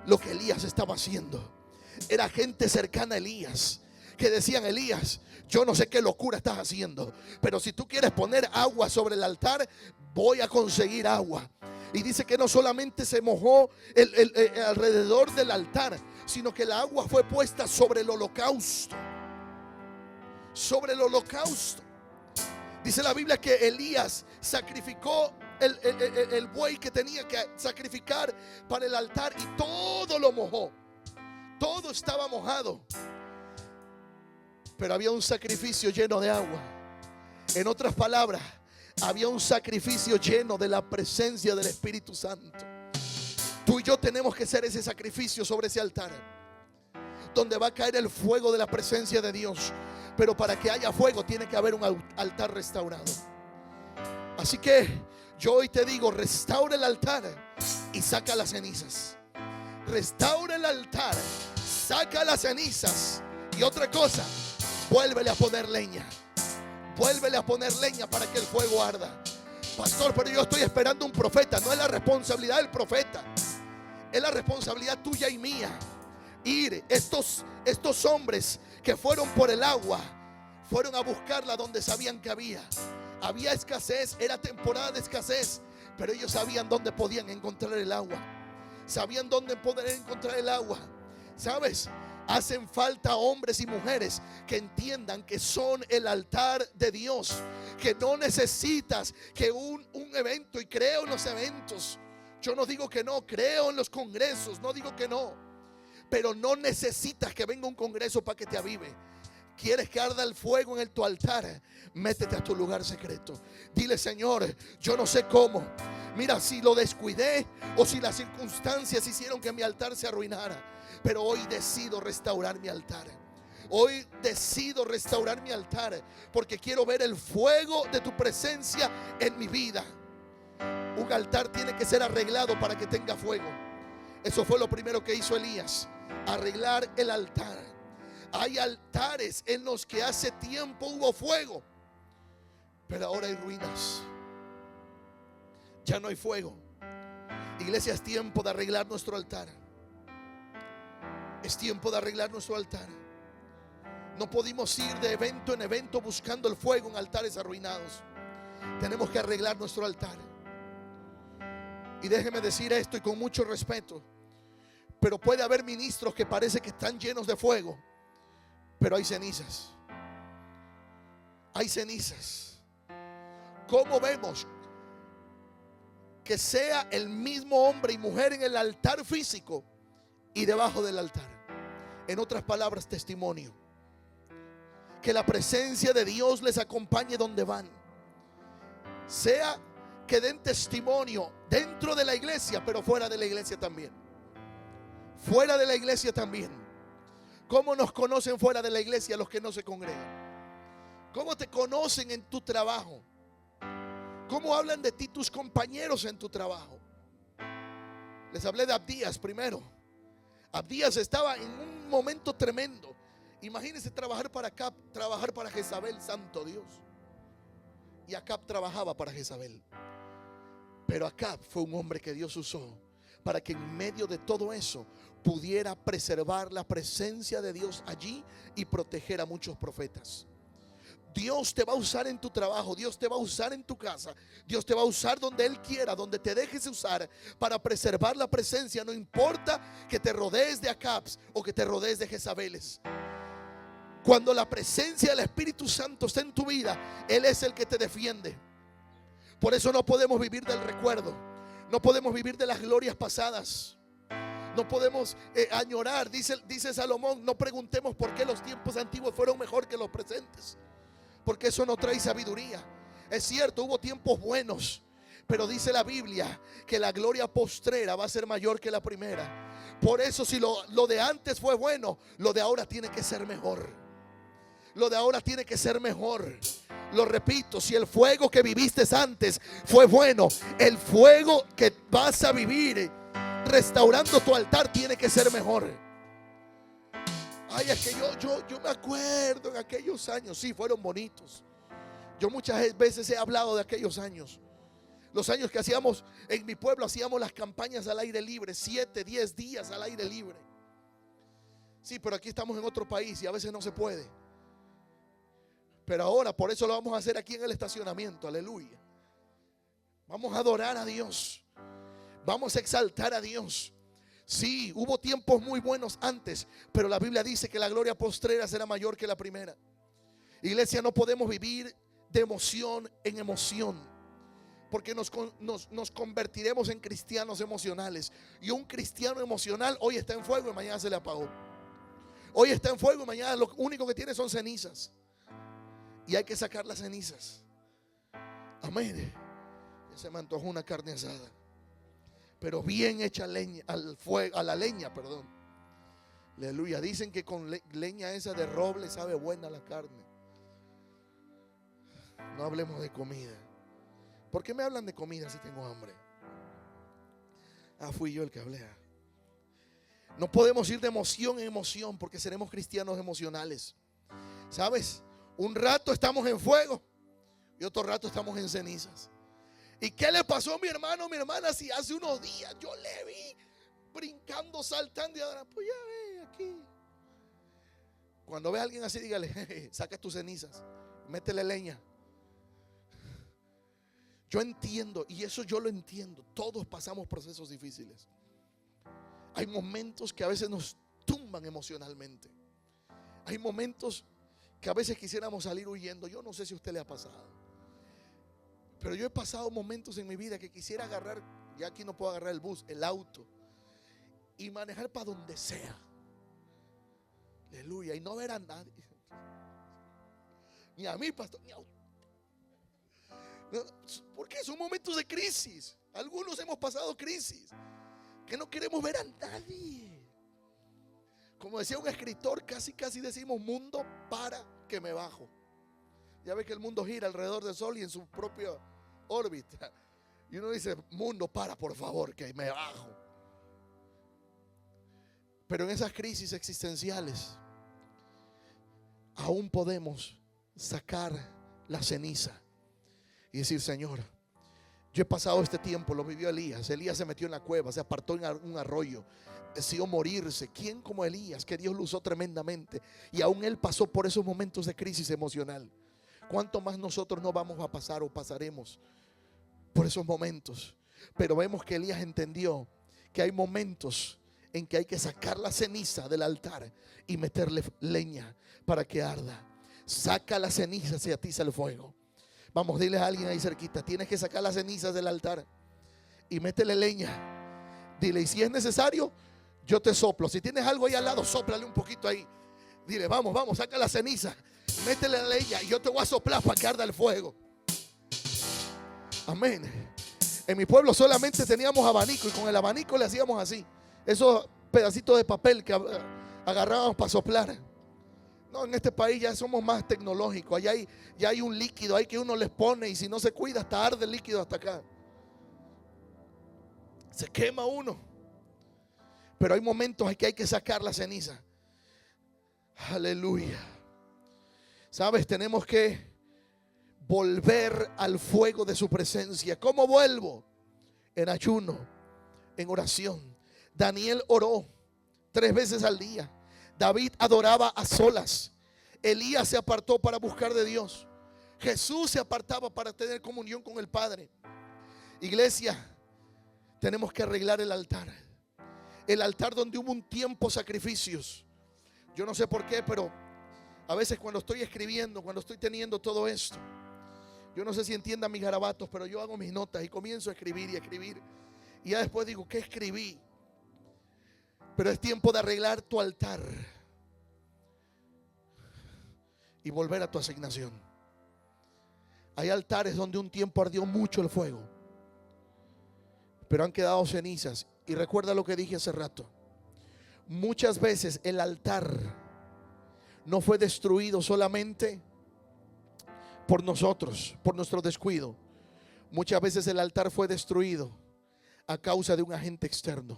lo que Elías estaba haciendo. Era gente cercana a Elías, que decían: Elías, yo no sé qué locura estás haciendo, pero si tú quieres poner agua sobre el altar, voy a conseguir agua. Y dice que no solamente se mojó alrededor del altar, sino que el agua fue puesta sobre el holocausto. Sobre el holocausto. Dice la Biblia que Elías sacrificó el buey que tenía que sacrificar para el altar, y todo lo mojó. Todo estaba mojado. Pero había un sacrificio lleno de agua. En otras palabras, había un sacrificio lleno de la presencia del Espíritu Santo. Tú y yo tenemos que hacer ese sacrificio sobre ese altar, donde va a caer el fuego de la presencia de Dios. Pero para que haya fuego tiene que haber un altar restaurado. Así que yo hoy te digo: restaura el altar y saca las cenizas. Restaura el altar, saca las cenizas. Y otra cosa, vuélvele a poner leña. Vuélvele a poner leña para que el fuego arda. Pastor, pero yo estoy esperando un profeta. No es la responsabilidad del profeta, es la responsabilidad tuya y mía. Ir, estos hombres que fueron por el agua, fueron a buscarla donde sabían que había escasez, era temporada de escasez, pero ellos sabían dónde podían encontrar el agua. Sabían dónde poder encontrar el agua. ¿Sabes? Hacen falta hombres y mujeres que entiendan que son el altar de Dios, que no necesitas que un evento, y creo en los eventos. Yo no digo que no, creo en los congresos, no digo que no, pero no necesitas que venga un congreso para que te avive. ¿Quieres que arda el fuego en tu altar? Métete a tu lugar secreto. Dile: Señor, yo no sé cómo. Mira, si lo descuidé o si las circunstancias hicieron que mi altar se arruinara, pero hoy decido restaurar mi altar. Hoy decido restaurar mi altar porque quiero ver el fuego de tu presencia en mi vida. Un altar tiene que ser arreglado para que tenga fuego. Eso fue lo primero que hizo Elías: arreglar el altar. Hay altares en los que hace tiempo hubo fuego, pero ahora hay ruinas. Ya no hay fuego. Iglesia, es tiempo de arreglar nuestro altar. Es tiempo de arreglar nuestro altar. No podemos ir de evento en evento buscando el fuego en altares arruinados. Tenemos que arreglar nuestro altar. Y déjeme decir esto, y con mucho respeto, pero puede haber ministros que parece que están llenos de fuego, pero hay cenizas. Hay cenizas. ¿Cómo vemos que sea el mismo hombre y mujer en el altar físico y debajo del altar? En otras palabras, testimonio. Que la presencia de Dios les acompañe donde van. Sea que den testimonio dentro de la iglesia, pero fuera de la iglesia también. Fuera de la iglesia también. ¿Cómo nos conocen fuera de la iglesia los que no se congregan? ¿Cómo te conocen en tu trabajo? ¿Cómo hablan de ti tus compañeros en tu trabajo? Les hablé de Abdías primero. Abdías estaba en un momento tremendo. Imagínense trabajar para Acab, trabajar para Jezabel, santo Dios. Y Acab trabajaba para Jezabel. Pero Acab fue un hombre que Dios usó para que en medio de todo eso pudiera preservar la presencia de Dios allí y proteger a muchos profetas. Dios te va a usar en tu trabajo, Dios te va a usar en tu casa, Dios te va a usar donde Él quiera, donde te dejes usar para preservar la presencia. No importa que te rodees de Acabs o que te rodees de Jezabeles. Cuando la presencia del Espíritu Santo está en tu vida, Él es el que te defiende. Por eso no podemos vivir del recuerdo, no podemos vivir de las glorias pasadas. No podemos añorar, dice Salomón, no preguntemos por qué los tiempos antiguos fueron mejor que los presentes, porque eso no trae sabiduría. Es cierto, hubo tiempos buenos, pero dice la Biblia que la gloria postrera va a ser mayor que la primera. Por eso si lo de antes fue bueno, lo de ahora tiene que ser mejor. Lo de ahora tiene que ser mejor. Lo repito, si el fuego que viviste antes fue bueno, el fuego que vas a vivir restaurando tu altar tiene que ser mejor. Ay, es que yo me acuerdo en aquellos años, sí, fueron bonitos. Yo muchas veces he hablado de aquellos años. Los años que hacíamos en mi pueblo, hacíamos las campañas al aire libre, 7, 10 días al aire libre. Sí, pero aquí estamos en otro país y a veces no se puede. Pero ahora, por eso lo vamos a hacer aquí en el estacionamiento, aleluya. Vamos a adorar a Dios. Vamos a exaltar a Dios. Sí, hubo tiempos muy buenos antes, pero la Biblia dice que la gloria postrera será mayor que la primera. Iglesia, no podemos vivir de emoción en emoción, porque nos convertiremos en cristianos emocionales. Y un cristiano emocional hoy está en fuego y mañana se le apagó. Hoy está en fuego y mañana lo único que tiene son cenizas. Y hay que sacar las cenizas. Amén. Ya se me antojó una carne asada, pero bien hecha leña, al fuego, a la leña, perdón. Aleluya. Dicen que con leña esa de roble sabe buena la carne. No hablemos de comida. ¿Por qué me hablan de comida si tengo hambre? Fui yo el que hablé. No podemos ir de emoción en emoción, porque seremos cristianos emocionales. ¿Sabes? Un rato estamos en fuego y otro rato estamos en cenizas. ¿Y qué le pasó a mi hermano, mi hermana? Si hace unos días yo le vi brincando, saltando y ahora, pues ya ve aquí. Cuando ve a alguien así, dígale, jeje, saca tus cenizas, métele leña. Yo entiendo, y eso yo lo entiendo. Todos pasamos procesos difíciles. Hay momentos que a veces nos tumban emocionalmente. Hay momentos que a veces quisiéramos salir huyendo. Yo no sé si a usted le ha pasado, pero yo he pasado momentos en mi vida que quisiera agarrar, ya aquí no puedo agarrar el bus, el auto, y manejar para donde sea. Aleluya. Y no ver a nadie, ni a mí, pastor, ni a usted. Porque son momentos de crisis. Algunos hemos pasado crisis que no queremos ver a nadie. Como decía un escritor, casi decimos: mundo, para que me bajo. Ya ve que el mundo gira alrededor del sol y en su propia órbita. Y uno dice: mundo, para, por favor, que me bajo. Pero en esas crisis existenciales aún podemos sacar la ceniza y decir: Señor, yo he pasado este tiempo, lo vivió Elías. Elías se metió en la cueva, se apartó en un arroyo, decidió morirse. ¿Quién como Elías, que Dios lo usó tremendamente? Y aún él pasó por esos momentos de crisis emocional. ¿Cuánto más nosotros no vamos a pasar o pasaremos por esos momentos? Pero vemos que Elías entendió que hay momentos en que hay que sacar la ceniza del altar y meterle leña para que arda. Saca la ceniza, se atiza el fuego. Vamos, dile a alguien ahí cerquita: tienes que sacar las cenizas del altar y métele leña. Dile: y si es necesario, yo te soplo. Si tienes algo ahí al lado, sóplale un poquito ahí. Dile: vamos, saca la ceniza, métele la leña y yo te voy a soplar para que arda el fuego. Amén. En mi pueblo solamente teníamos abanico y con el abanico le hacíamos así, esos pedacitos de papel que agarrábamos para soplar. No, en este país ya somos más tecnológicos. Allá ya hay un líquido ahí que uno les pone y si no se cuida hasta arde el líquido hasta acá. Se quema uno. Pero hay momentos en que hay que sacar la ceniza. Aleluya. ¿Sabes? Tenemos que volver al fuego de su presencia. ¿Cómo vuelvo? En ayuno, en oración. Daniel oró 3 veces al día. David adoraba a solas. Elías se apartó para buscar de Dios. Jesús se apartaba para tener comunión con el Padre. Iglesia, tenemos que arreglar el altar. El altar donde hubo un tiempo sacrificios. Yo no sé por qué, pero a veces cuando estoy escribiendo, cuando estoy teniendo todo esto, yo no sé si entiendan mis garabatos, pero yo hago mis notas y comienzo a escribir y a escribir. Y ya después digo, ¿qué escribí? Pero es tiempo de arreglar tu altar y volver a tu asignación. Hay altares donde un tiempo ardió mucho el fuego, pero han quedado cenizas. Y recuerda lo que dije hace rato. Muchas veces el altar no fue destruido solamente por nosotros, por nuestro descuido. Muchas veces el altar fue destruido a causa de un agente externo.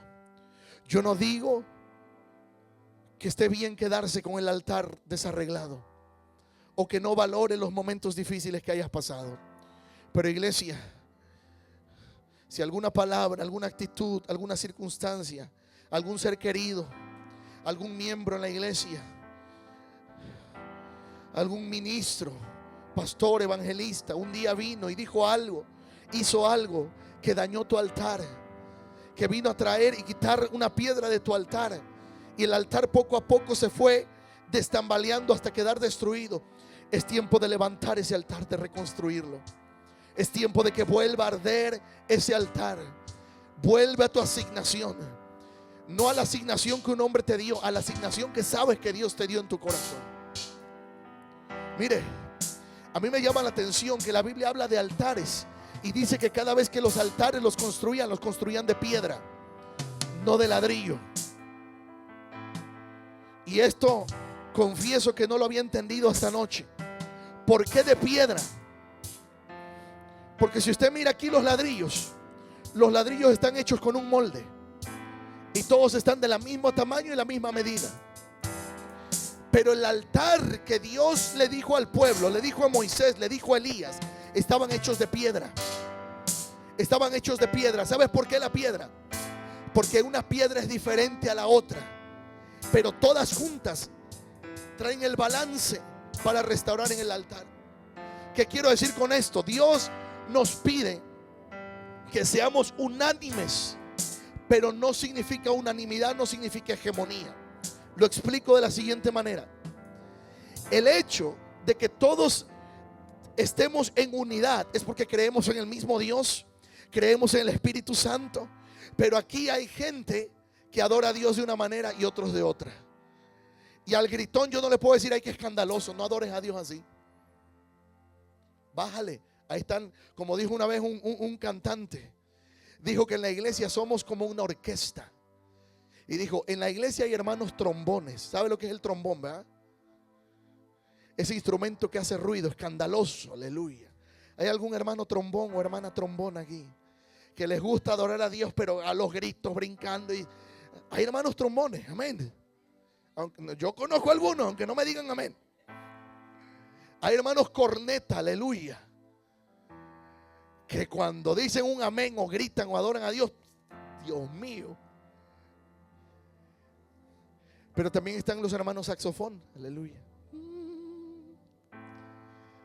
Yo no digo que esté bien quedarse con el altar desarreglado o que no valore los momentos difíciles que hayas pasado. Pero iglesia, si alguna palabra, alguna actitud, alguna circunstancia, algún ser querido, algún miembro en la iglesia, algún ministro, pastor, evangelista, un día vino y dijo algo, hizo algo que dañó tu altar, que vino a traer y quitar una piedra de tu altar, y el altar poco a poco se fue destambaleando hasta quedar destruido, es tiempo de levantar ese altar, de reconstruirlo. Es tiempo de que vuelva a arder ese altar. Vuelve a tu asignación. No a la asignación que un hombre te dio, a la asignación que sabes que Dios te dio en tu corazón. Mire, a mí me llama la atención que la Biblia habla de altares y dice que cada vez que los altares los construían de piedra, no de ladrillo. Y esto confieso que no lo había entendido hasta anoche. ¿Por qué de piedra? Porque si usted mira aquí los ladrillos están hechos con un molde y todos están del mismo tamaño y la misma medida. Pero el altar que Dios le dijo al pueblo, le dijo a Moisés, le dijo a Elías, estaban hechos de piedra. Estaban hechos de piedra. ¿Sabes por qué la piedra? Porque una piedra es diferente a la otra, pero todas juntas traen el balance para restaurar en el altar. ¿Qué quiero decir con esto? Dios nos pide que seamos unánimes, pero no significa unanimidad, no significa hegemonía. Lo explico de la siguiente manera. El hecho de que todos estemos en unidad es porque creemos en el mismo Dios, creemos en el Espíritu Santo, pero aquí hay gente que adora a Dios de una manera y otros de otra. Y al gritón yo no le puedo decir, ay, qué escandaloso, no adores a Dios así. Bájale. Ahí están, como dijo una vez un cantante, dijo que en la iglesia somos como una orquesta. Y dijo, en la iglesia hay hermanos trombones. ¿Sabe lo que es el trombón, verdad? Ese instrumento que hace ruido, escandaloso, aleluya. ¿Hay algún hermano trombón o hermana trombón aquí que les gusta adorar a Dios, pero a los gritos, brincando? Y hay hermanos trombones, amén. Aunque yo conozco algunos, aunque no me digan amén. Hay hermanos corneta, aleluya, que cuando dicen un amén o gritan o adoran a Dios, Dios mío. Pero también están los hermanos saxofón, aleluya,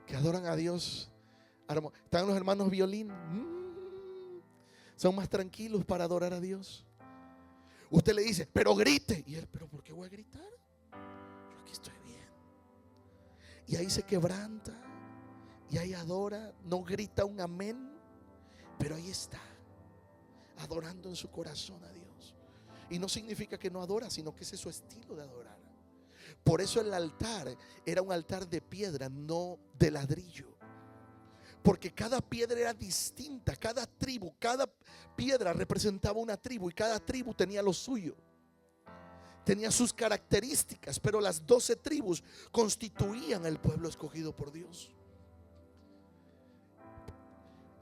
que adoran a Dios. Están los hermanos violín, son más tranquilos para adorar a Dios. Usted le dice, pero grite. Y él, pero ¿por qué voy a gritar? Yo aquí estoy bien. Y ahí se quebranta y ahí adora. No grita un amén, pero ahí está, adorando en su corazón a Dios. Y no significa que no adora, sino que ese es su estilo de adorar. Por eso el altar era un altar de piedra, no de ladrillo. Porque cada piedra era distinta, cada tribu, cada piedra representaba una tribu y cada tribu tenía lo suyo. Tenía sus características, pero las 12 tribus constituían el pueblo escogido por Dios.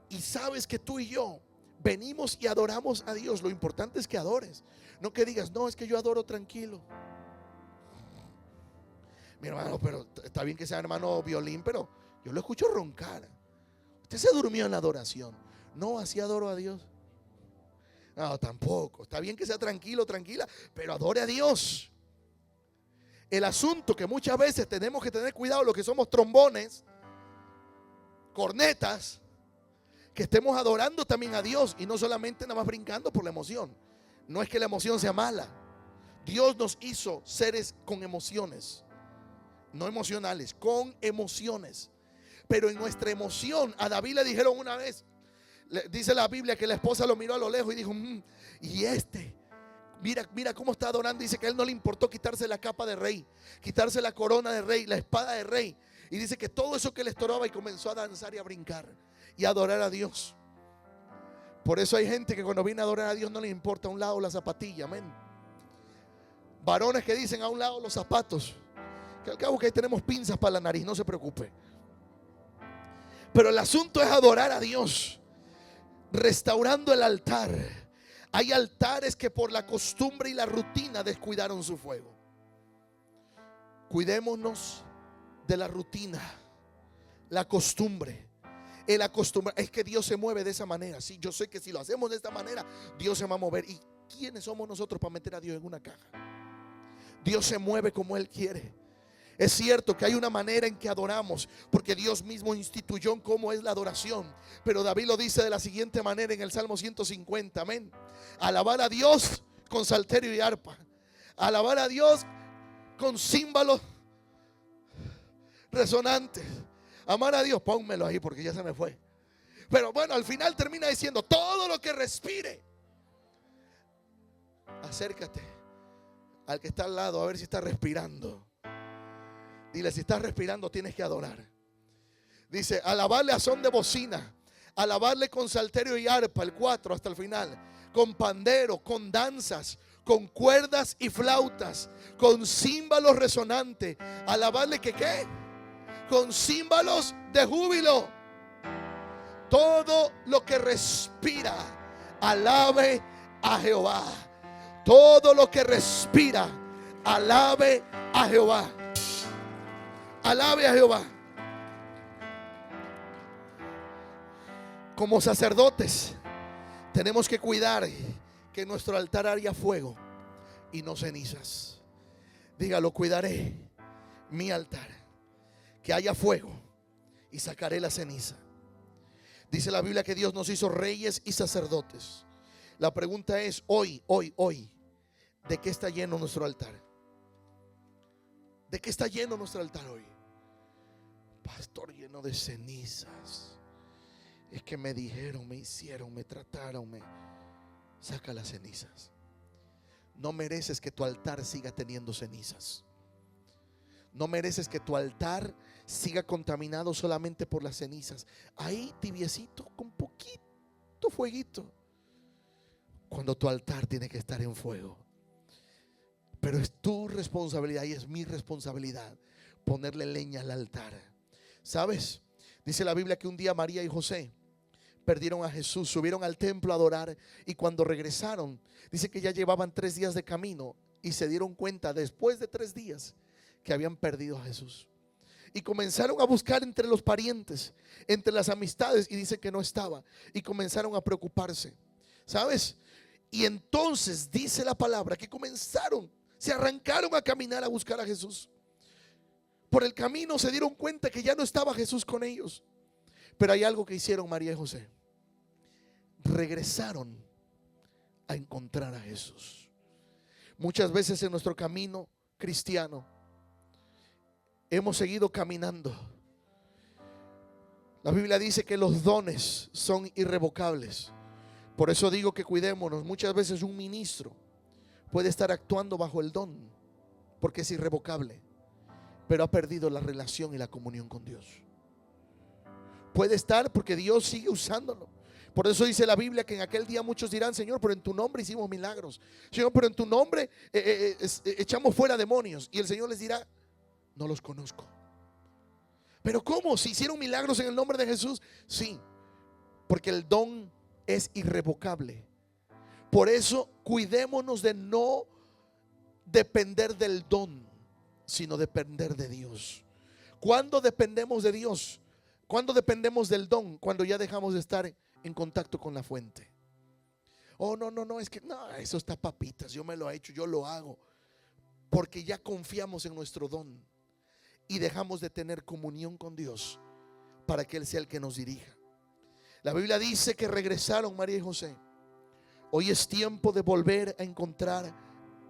Y sabes que tú y yo venimos y adoramos a Dios. Lo importante es que adores, no que digas, no, es que yo adoro tranquilo. Mi hermano, pero está bien que sea hermano violín, pero yo lo escucho roncar. Usted se durmió en la adoración. No, así adoro a Dios. No, tampoco. Está bien que sea tranquilo, tranquila, pero adore a Dios. El asunto que muchas veces tenemos que tener cuidado, los que somos trombones, cornetas, que estemos adorando también a Dios y no solamente nada más brincando por la emoción. No es que la emoción sea mala. Dios nos hizo seres con emociones, no emocionales, con emociones. Pero en nuestra emoción, a David le dijeron una vez, dice la Biblia que la esposa lo miró a lo lejos y dijo, y mira cómo está adorando. Dice que a él no le importó quitarse la capa de rey, quitarse la corona de rey, la espada de rey. Y dice que todo eso que le estorbaba, y comenzó a danzar y a brincar y a adorar a Dios. Por eso hay gente que cuando viene a adorar a Dios no le importa a un lado la zapatilla, amén. Varones que dicen a un lado los zapatos, que al cabo que ahí tenemos pinzas para la nariz, no se preocupe. Pero el asunto es adorar a Dios, restaurando el altar. Hay altares que por la costumbre y la rutina descuidaron su fuego. Cuidémonos de la rutina, la costumbre. El acostumbrar, es que Dios se mueve de esa manera. Sí, yo sé que si lo hacemos de esta manera, Dios se va a mover. ¿Y quiénes somos nosotros para meter a Dios en una caja? Dios se mueve como Él quiere. Es cierto que hay una manera en que adoramos, porque Dios mismo instituyó cómo es la adoración. Pero David lo dice de la siguiente manera en el Salmo 150, amén. Alabar a Dios con salterio y arpa. Alabar a Dios con címbalos resonantes. Amar a Dios, pónmelo ahí porque ya se me fue. Pero bueno, al final termina diciendo, todo lo que respire. Acércate al que está al lado a ver si está respirando. Dile, si estás respirando tienes que adorar. Dice, alabarle a son de bocina, alabarle con salterio y arpa, el 4 hasta el final, con pandero, con danzas, con cuerdas y flautas, con címbalos resonantes. Alabarle que ¿qué? Con címbalos de júbilo. Todo lo que respira, alabe a Jehová. Todo lo que respira, alabe a Jehová. Alabe a Jehová. Como sacerdotes tenemos que cuidar que nuestro altar haya fuego y no cenizas. Dígalo, cuidaré mi altar, que haya fuego y sacaré la ceniza. Dice la Biblia que Dios nos hizo reyes y sacerdotes. La pregunta es hoy, ¿de qué está lleno nuestro altar? ¿De qué está lleno nuestro altar hoy? Pastor, lleno de cenizas. Es que me dijeron, me hicieron, me trataron. Saca las cenizas. No mereces que tu altar siga teniendo cenizas. No mereces que tu altar siga contaminado solamente por las cenizas. Ahí tibiecito, con poquito fueguito. Cuando tu altar tiene que estar en fuego. Pero es tu responsabilidad y es mi responsabilidad ponerle leña al altar. ¿Sabes? Dice la Biblia que un día María y José perdieron a Jesús, subieron al templo a adorar, y cuando regresaron, dice que ya llevaban 3 días de camino y se dieron cuenta después de 3 días que habían perdido a Jesús. Y comenzaron a buscar entre los parientes, entre las amistades, y dice que no estaba. Y comenzaron a preocuparse. ¿Sabes? Y entonces dice la palabra que se arrancaron a caminar a buscar a Jesús. Por el camino se dieron cuenta que ya no estaba Jesús con ellos. Pero hay algo que hicieron María y José. Regresaron a encontrar a Jesús. Muchas veces en nuestro camino cristiano hemos seguido caminando. La Biblia dice que los dones son irrevocables. Por eso digo que cuidémonos. Muchas veces un ministro puede estar actuando bajo el don porque es irrevocable, pero ha perdido la relación y la comunión con Dios. Puede estar porque Dios sigue usándolo. Por eso dice la Biblia que en aquel día muchos dirán: Señor, pero en tu nombre hicimos milagros. Señor, pero en tu nombre echamos fuera demonios. Y el Señor les dirá: no los conozco. Pero ¿cómo? ¿Si hicieron milagros en el nombre de Jesús? Sí, porque el don es irrevocable. Por eso cuidémonos de no depender del don, sino depender de Dios. ¿Cuándo dependemos de Dios? ¿Cuándo dependemos del don? Cuando ya dejamos de estar en contacto con la fuente. Oh, no, es que no, eso está papitas, yo me lo he hecho, yo lo hago. porque ya confiamos en nuestro don y dejamos de tener comunión con Dios para que Él sea el que nos dirija. La Biblia dice que regresaron María y José. Hoy es tiempo de volver a encontrar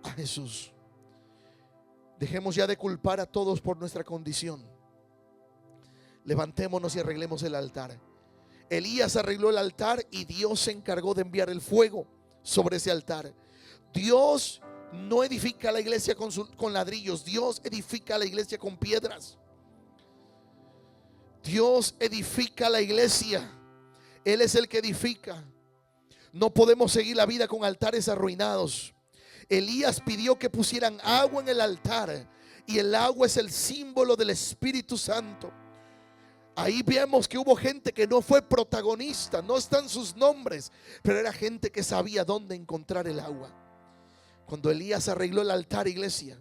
a Jesús. Dejemos ya de culpar a todos por nuestra condición. Levantémonos y arreglemos el altar. Elías arregló el altar y Dios se encargó de enviar el fuego sobre ese altar. Dios no edifica la iglesia con ladrillos. Dios edifica la iglesia con piedras. Dios edifica la iglesia. Él es el que edifica. No podemos seguir la vida con altares arruinados. Elías pidió que pusieran agua en el altar, y el agua es el símbolo del Espíritu Santo. Ahí vemos que hubo gente que no fue protagonista, no están sus nombres, pero era gente que sabía dónde encontrar el agua. Cuando Elías arregló el altar, iglesia,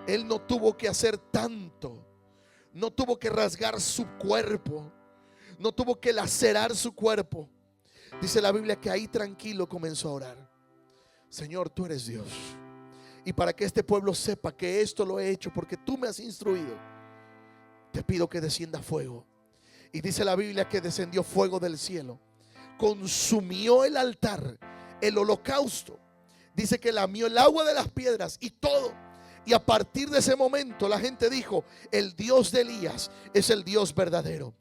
él no tuvo que hacer tanto, no tuvo que rasgar su cuerpo, no tuvo que lacerar su cuerpo. Dice la Biblia que ahí tranquilo comenzó a orar. Señor, tú eres Dios, y para que este pueblo sepa que esto lo he hecho porque tú me has instruido, te pido que descienda fuego. Y dice la Biblia que descendió fuego del cielo, consumió el altar, el holocausto. Dice que lamió el agua de las piedras y todo. Y a partir de ese momento la gente dijo: el Dios de Elías es el Dios verdadero.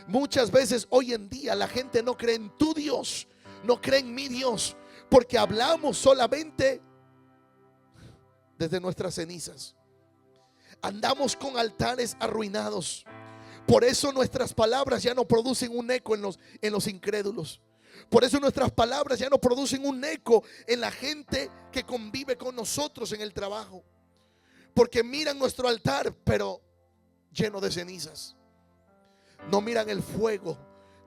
Muchas veces hoy en día la gente no cree en tu Dios, no cree en mi Dios, porque hablamos solamente desde nuestras cenizas. Andamos con altares arruinados. Por eso nuestras palabras ya no producen un eco en los incrédulos. Por eso nuestras palabras ya no producen un eco en la gente que convive con nosotros en el trabajo. Porque miran nuestro altar, pero lleno de cenizas. No miran el fuego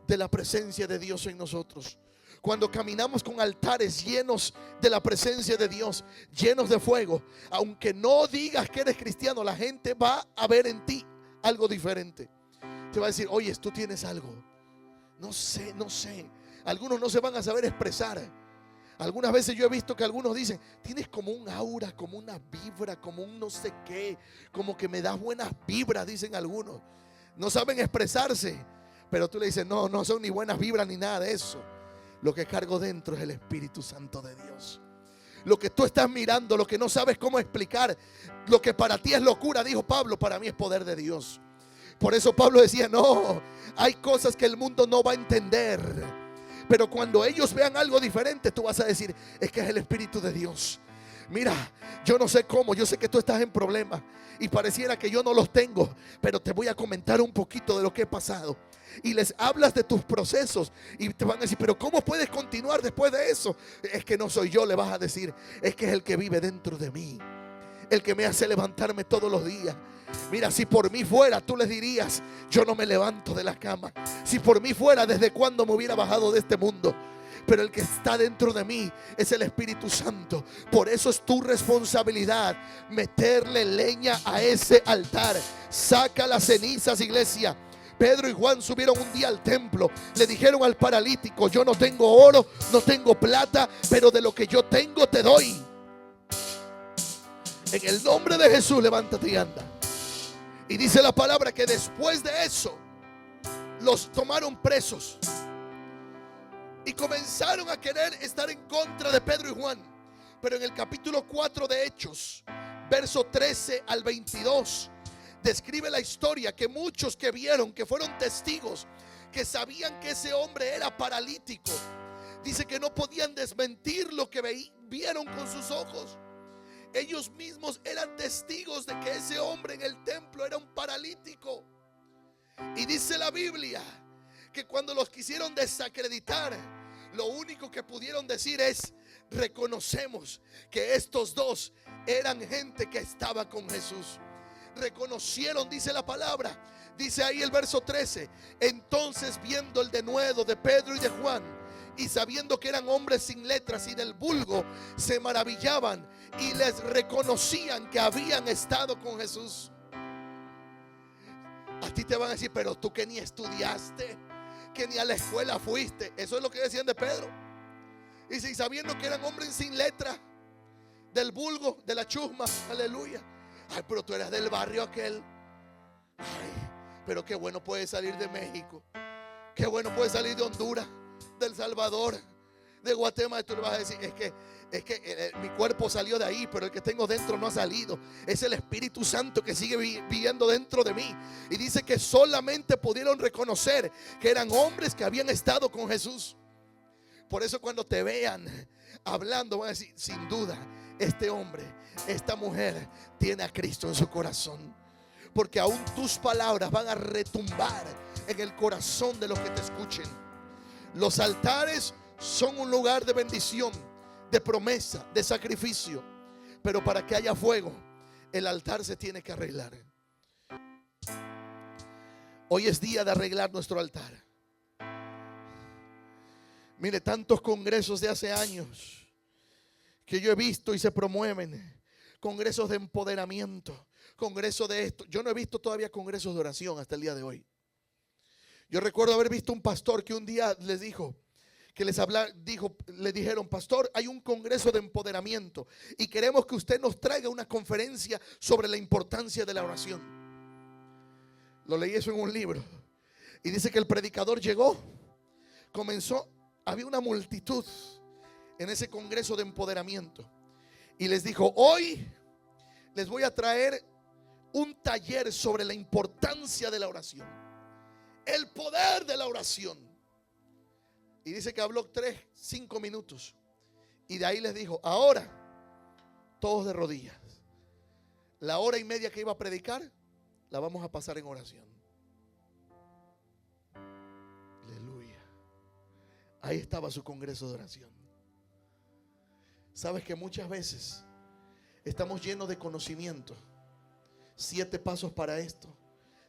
de la presencia de Dios en nosotros. Cuando caminamos con altares llenos de la presencia de Dios, llenos de fuego, aunque no digas que eres cristiano, la gente va a ver en ti algo diferente. Te va a decir: oye, tú tienes algo. No sé. Algunos no se van a saber expresar. Algunas veces yo he visto que algunos dicen: tienes como un aura, como una vibra, como un no sé qué, como que me das buenas vibras, dicen algunos. No saben expresarse, pero tú le dices: no son ni buenas vibras ni nada de eso. Lo que cargo dentro es el Espíritu Santo de Dios. Lo que tú estás mirando, lo que no sabes cómo explicar, lo que para ti es locura, dijo Pablo, para mí es poder de Dios. Por eso Pablo decía: no, hay cosas que el mundo no va a entender, pero cuando ellos vean algo diferente, tú vas a decir: es que es el Espíritu de Dios. Mira, yo no sé cómo, yo sé que tú estás en problemas y pareciera que yo no los tengo, pero te voy a comentar un poquito de lo que he pasado. Y les hablas de tus procesos y te van a decir: pero ¿cómo puedes continuar después de eso? Es que no soy yo, le vas a decir, es que es el que vive dentro de mí, el que me hace levantarme todos los días. Mira, si por mí fuera, tú les dirías: yo no me levanto de la cama. Si por mí fuera, ¿desde cuándo me hubiera bajado de este mundo? Pero el que está dentro de mí es el Espíritu Santo. Por eso es tu responsabilidad meterle leña a ese altar. Saca las cenizas, iglesia. Pedro y Juan subieron un día al templo. Le dijeron al paralítico: yo no tengo oro, no tengo plata, pero de lo que yo tengo te doy. En el nombre de Jesús, levántate y anda. Y dice la palabra que después de eso los tomaron presos y comenzaron a querer estar en contra de Pedro y Juan. Pero en el capítulo 4 de Hechos, verso 13 al 22, describe la historia que muchos que vieron, que fueron testigos, que sabían que ese hombre era paralítico, dice que no podían desmentir lo que vieron con sus ojos. Ellos mismos eran testigos de que ese hombre en el templo era un paralítico. Y dice la Biblia que cuando los quisieron desacreditar, lo único que pudieron decir es: reconocemos que estos dos eran gente que estaba con Jesús. Reconocieron, dice la palabra, dice ahí el verso 13: entonces, viendo el denuedo de Pedro y de Juan, y sabiendo que eran hombres sin letras y del vulgo, se maravillaban y les reconocían que habían estado con Jesús. A ti te van a decir: pero tú que ni estudiaste, que ni a la escuela fuiste. Eso es lo que decían de Pedro. Y sabiendo que eran hombres sin letra, del vulgo, de la chusma, aleluya. Ay, pero tú eras del barrio aquel. Ay, pero qué bueno puede salir de México, qué bueno puede salir de Honduras, de El Salvador, de Guatemala. Tú le vas a decir, es que mi cuerpo salió de ahí, pero el que tengo dentro no ha salido. Es el Espíritu Santo que sigue viviendo dentro de mí. Y dice que solamente pudieron reconocer que eran hombres que habían estado con Jesús. Por eso cuando te vean hablando van a decir, sin duda, este hombre, esta mujer tiene a Cristo en su corazón. Porque aún tus palabras van a retumbar en el corazón de los que te escuchen. Los altares son un lugar de bendición, de promesa, de sacrificio. Pero para que haya fuego, el altar se tiene que arreglar. Hoy es día de arreglar nuestro altar. Mire, tantos congresos de hace años que yo he visto y se promueven. Congresos de empoderamiento, congresos de esto. Yo no he visto todavía congresos de oración hasta el día de hoy. Yo recuerdo haber visto un pastor que un día les dijo, que le dijeron, pastor, hay un congreso de empoderamiento y queremos que usted nos traiga una conferencia sobre la importancia de la oración. Lo leí eso en un libro y dice que el predicador llegó, había una multitud en ese congreso de empoderamiento y les dijo, hoy les voy a traer un taller sobre la importancia de la oración, el poder de la oración. Y dice que habló 5 minutos. Y de ahí les dijo, ahora todos de rodillas. La hora y media que iba a predicar la vamos a pasar en oración. Aleluya. Ahí estaba su congreso de oración. Sabes que muchas veces estamos llenos de conocimiento. 7 pasos para esto,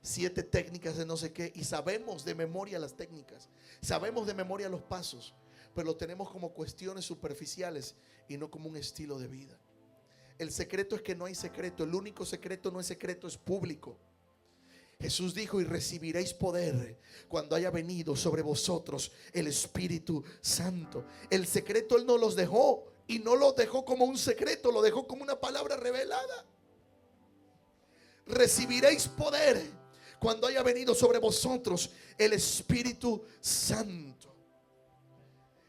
7 técnicas de no sé qué, y sabemos de memoria las técnicas, sabemos de memoria los pasos, pero lo tenemos como cuestiones superficiales y no como un estilo de vida. El secreto es que no hay secreto. El único secreto no es secreto, es público. Jesús dijo, y recibiréis poder cuando haya venido sobre vosotros el Espíritu Santo. El secreto Él no los dejó, y no lo dejó como un secreto, lo dejó como una palabra revelada. Recibiréis poder cuando haya venido sobre vosotros el Espíritu Santo.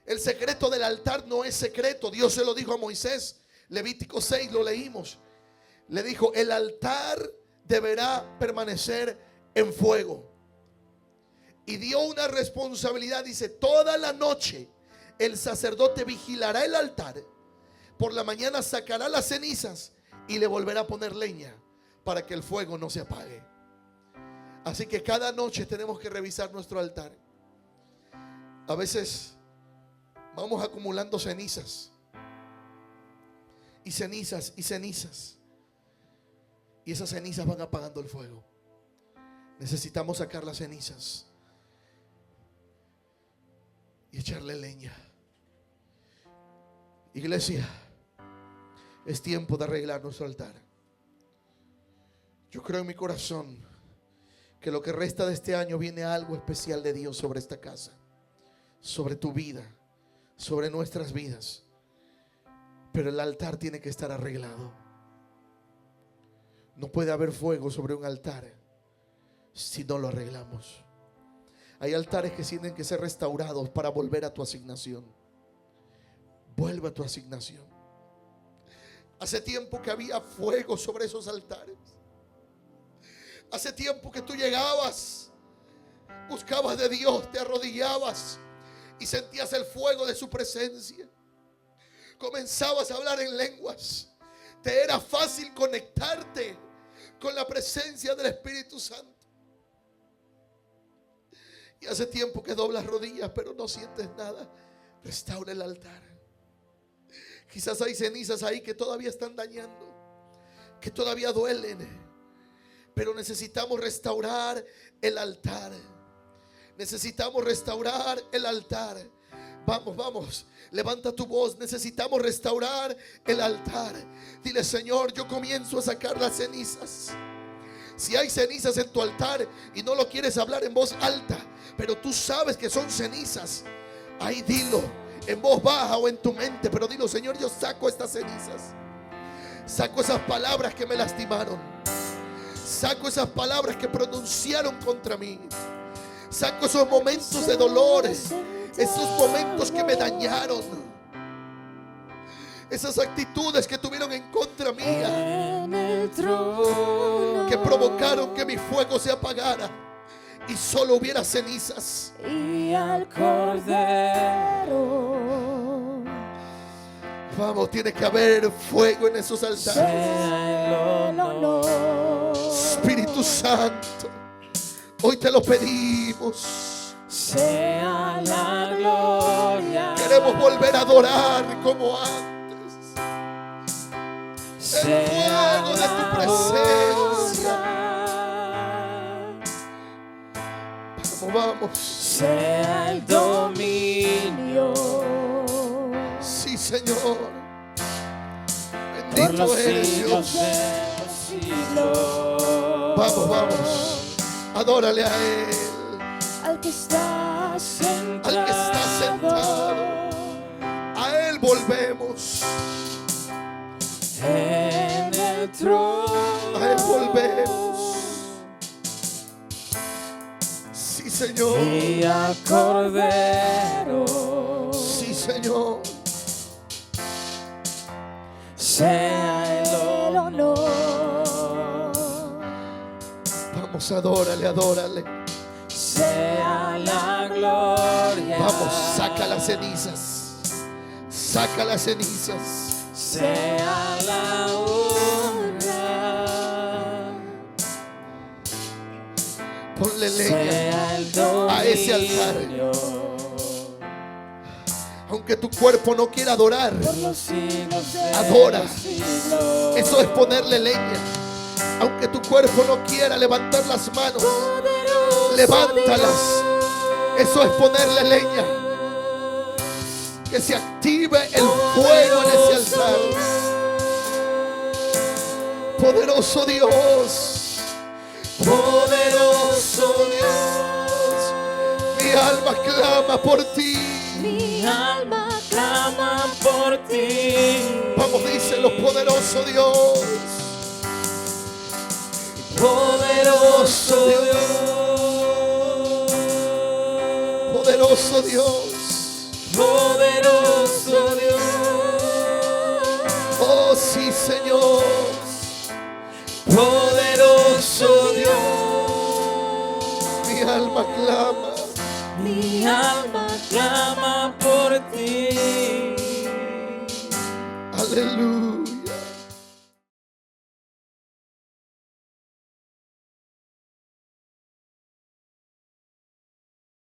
El secreto del altar no es secreto. Dios se lo dijo a Moisés. Levítico 6 lo leímos. Le dijo, el altar deberá permanecer en fuego. Y dio una responsabilidad. Dice, toda la noche el sacerdote vigilará el altar. Por la mañana sacará las cenizas y le volverá a poner leña para que el fuego no se apague. Así que cada noche tenemos que revisar nuestro altar. A veces vamos acumulando cenizas y cenizas y cenizas, y esas cenizas van apagando el fuego. Necesitamos sacar las cenizas y echarle leña. Iglesia, es tiempo de arreglar nuestro altar. Yo creo en mi corazón que lo que resta de este año viene algo especial de Dios sobre esta casa, sobre tu vida, sobre nuestras vidas. Pero el altar tiene que estar arreglado. No puede haber fuego sobre un altar si no lo arreglamos. Hay altares que tienen que ser restaurados para volver a tu asignación. Vuelve a tu asignación. Hace tiempo que había fuego sobre esos altares. Hace tiempo que tú llegabas, buscabas de Dios, te arrodillabas y sentías el fuego de su presencia. Comenzabas a hablar en lenguas. Te era fácil conectarte con la presencia del Espíritu Santo. Y hace tiempo que doblas rodillas, pero no sientes nada. Restaura el altar. Quizás hay cenizas ahí que todavía están dañando, que todavía duelen. Pero necesitamos restaurar el altar. Necesitamos restaurar el altar. Vamos, vamos, levanta tu voz. Necesitamos restaurar el altar. Dile, Señor, yo comienzo a sacar las cenizas. Si hay cenizas en tu altar y no lo quieres hablar en voz alta, pero tú sabes que son cenizas, ahí dilo en voz baja o en tu mente, pero dilo, Señor, yo saco estas cenizas. Saco esas palabras que me lastimaron. Saco esas palabras que pronunciaron contra mí. Saco esos momentos de dolores, esos momentos que me dañaron, esas actitudes que tuvieron en contra mía, que provocaron que mi fuego se apagara y solo hubiera cenizas. Y al Cordero, vamos, tiene que haber fuego en esos altares. sea el honor, Espíritu Santo, hoy te lo pedimos. sea la gloria. Queremos volver a adorar como antes. El fuego de tu presencia. Vamos. Sea el dominio. Sí, Señor. Por Bendito los eres siglos Dios. de los siglos. Vamos, vamos. Adórale a Él. Al que está sentado. Al que está sentado. A Él volvemos. En el trono. A Él volvemos. Sí, Señor. Y al Cordero. Sí, Señor. Sea el honor. Vamos, adórale, adórale. Sea la gloria. Vamos, saca las cenizas. Saca las cenizas. Sea la honra. Ponle leña Sea el dominio. a ese altar. Aunque tu cuerpo no quiera adorar, Por los siglos de adora. los siglos. Eso es ponerle leña. Aunque tu cuerpo no quiera levantar las manos, Poderoso levántalas. Dios. Eso es ponerle leña. Que se active el fuego en ese altar. Poderoso Dios. Poderoso Dios. Mi alma clama por ti. Mi alma clama por ti. Vamos, díselo, poderoso Dios. Poderoso Dios. Poderoso Dios. Poderoso Dios. Oh, sí, Señor. Poderoso Dios. Mi alma clama. Mi alma clama por ti. Aleluya.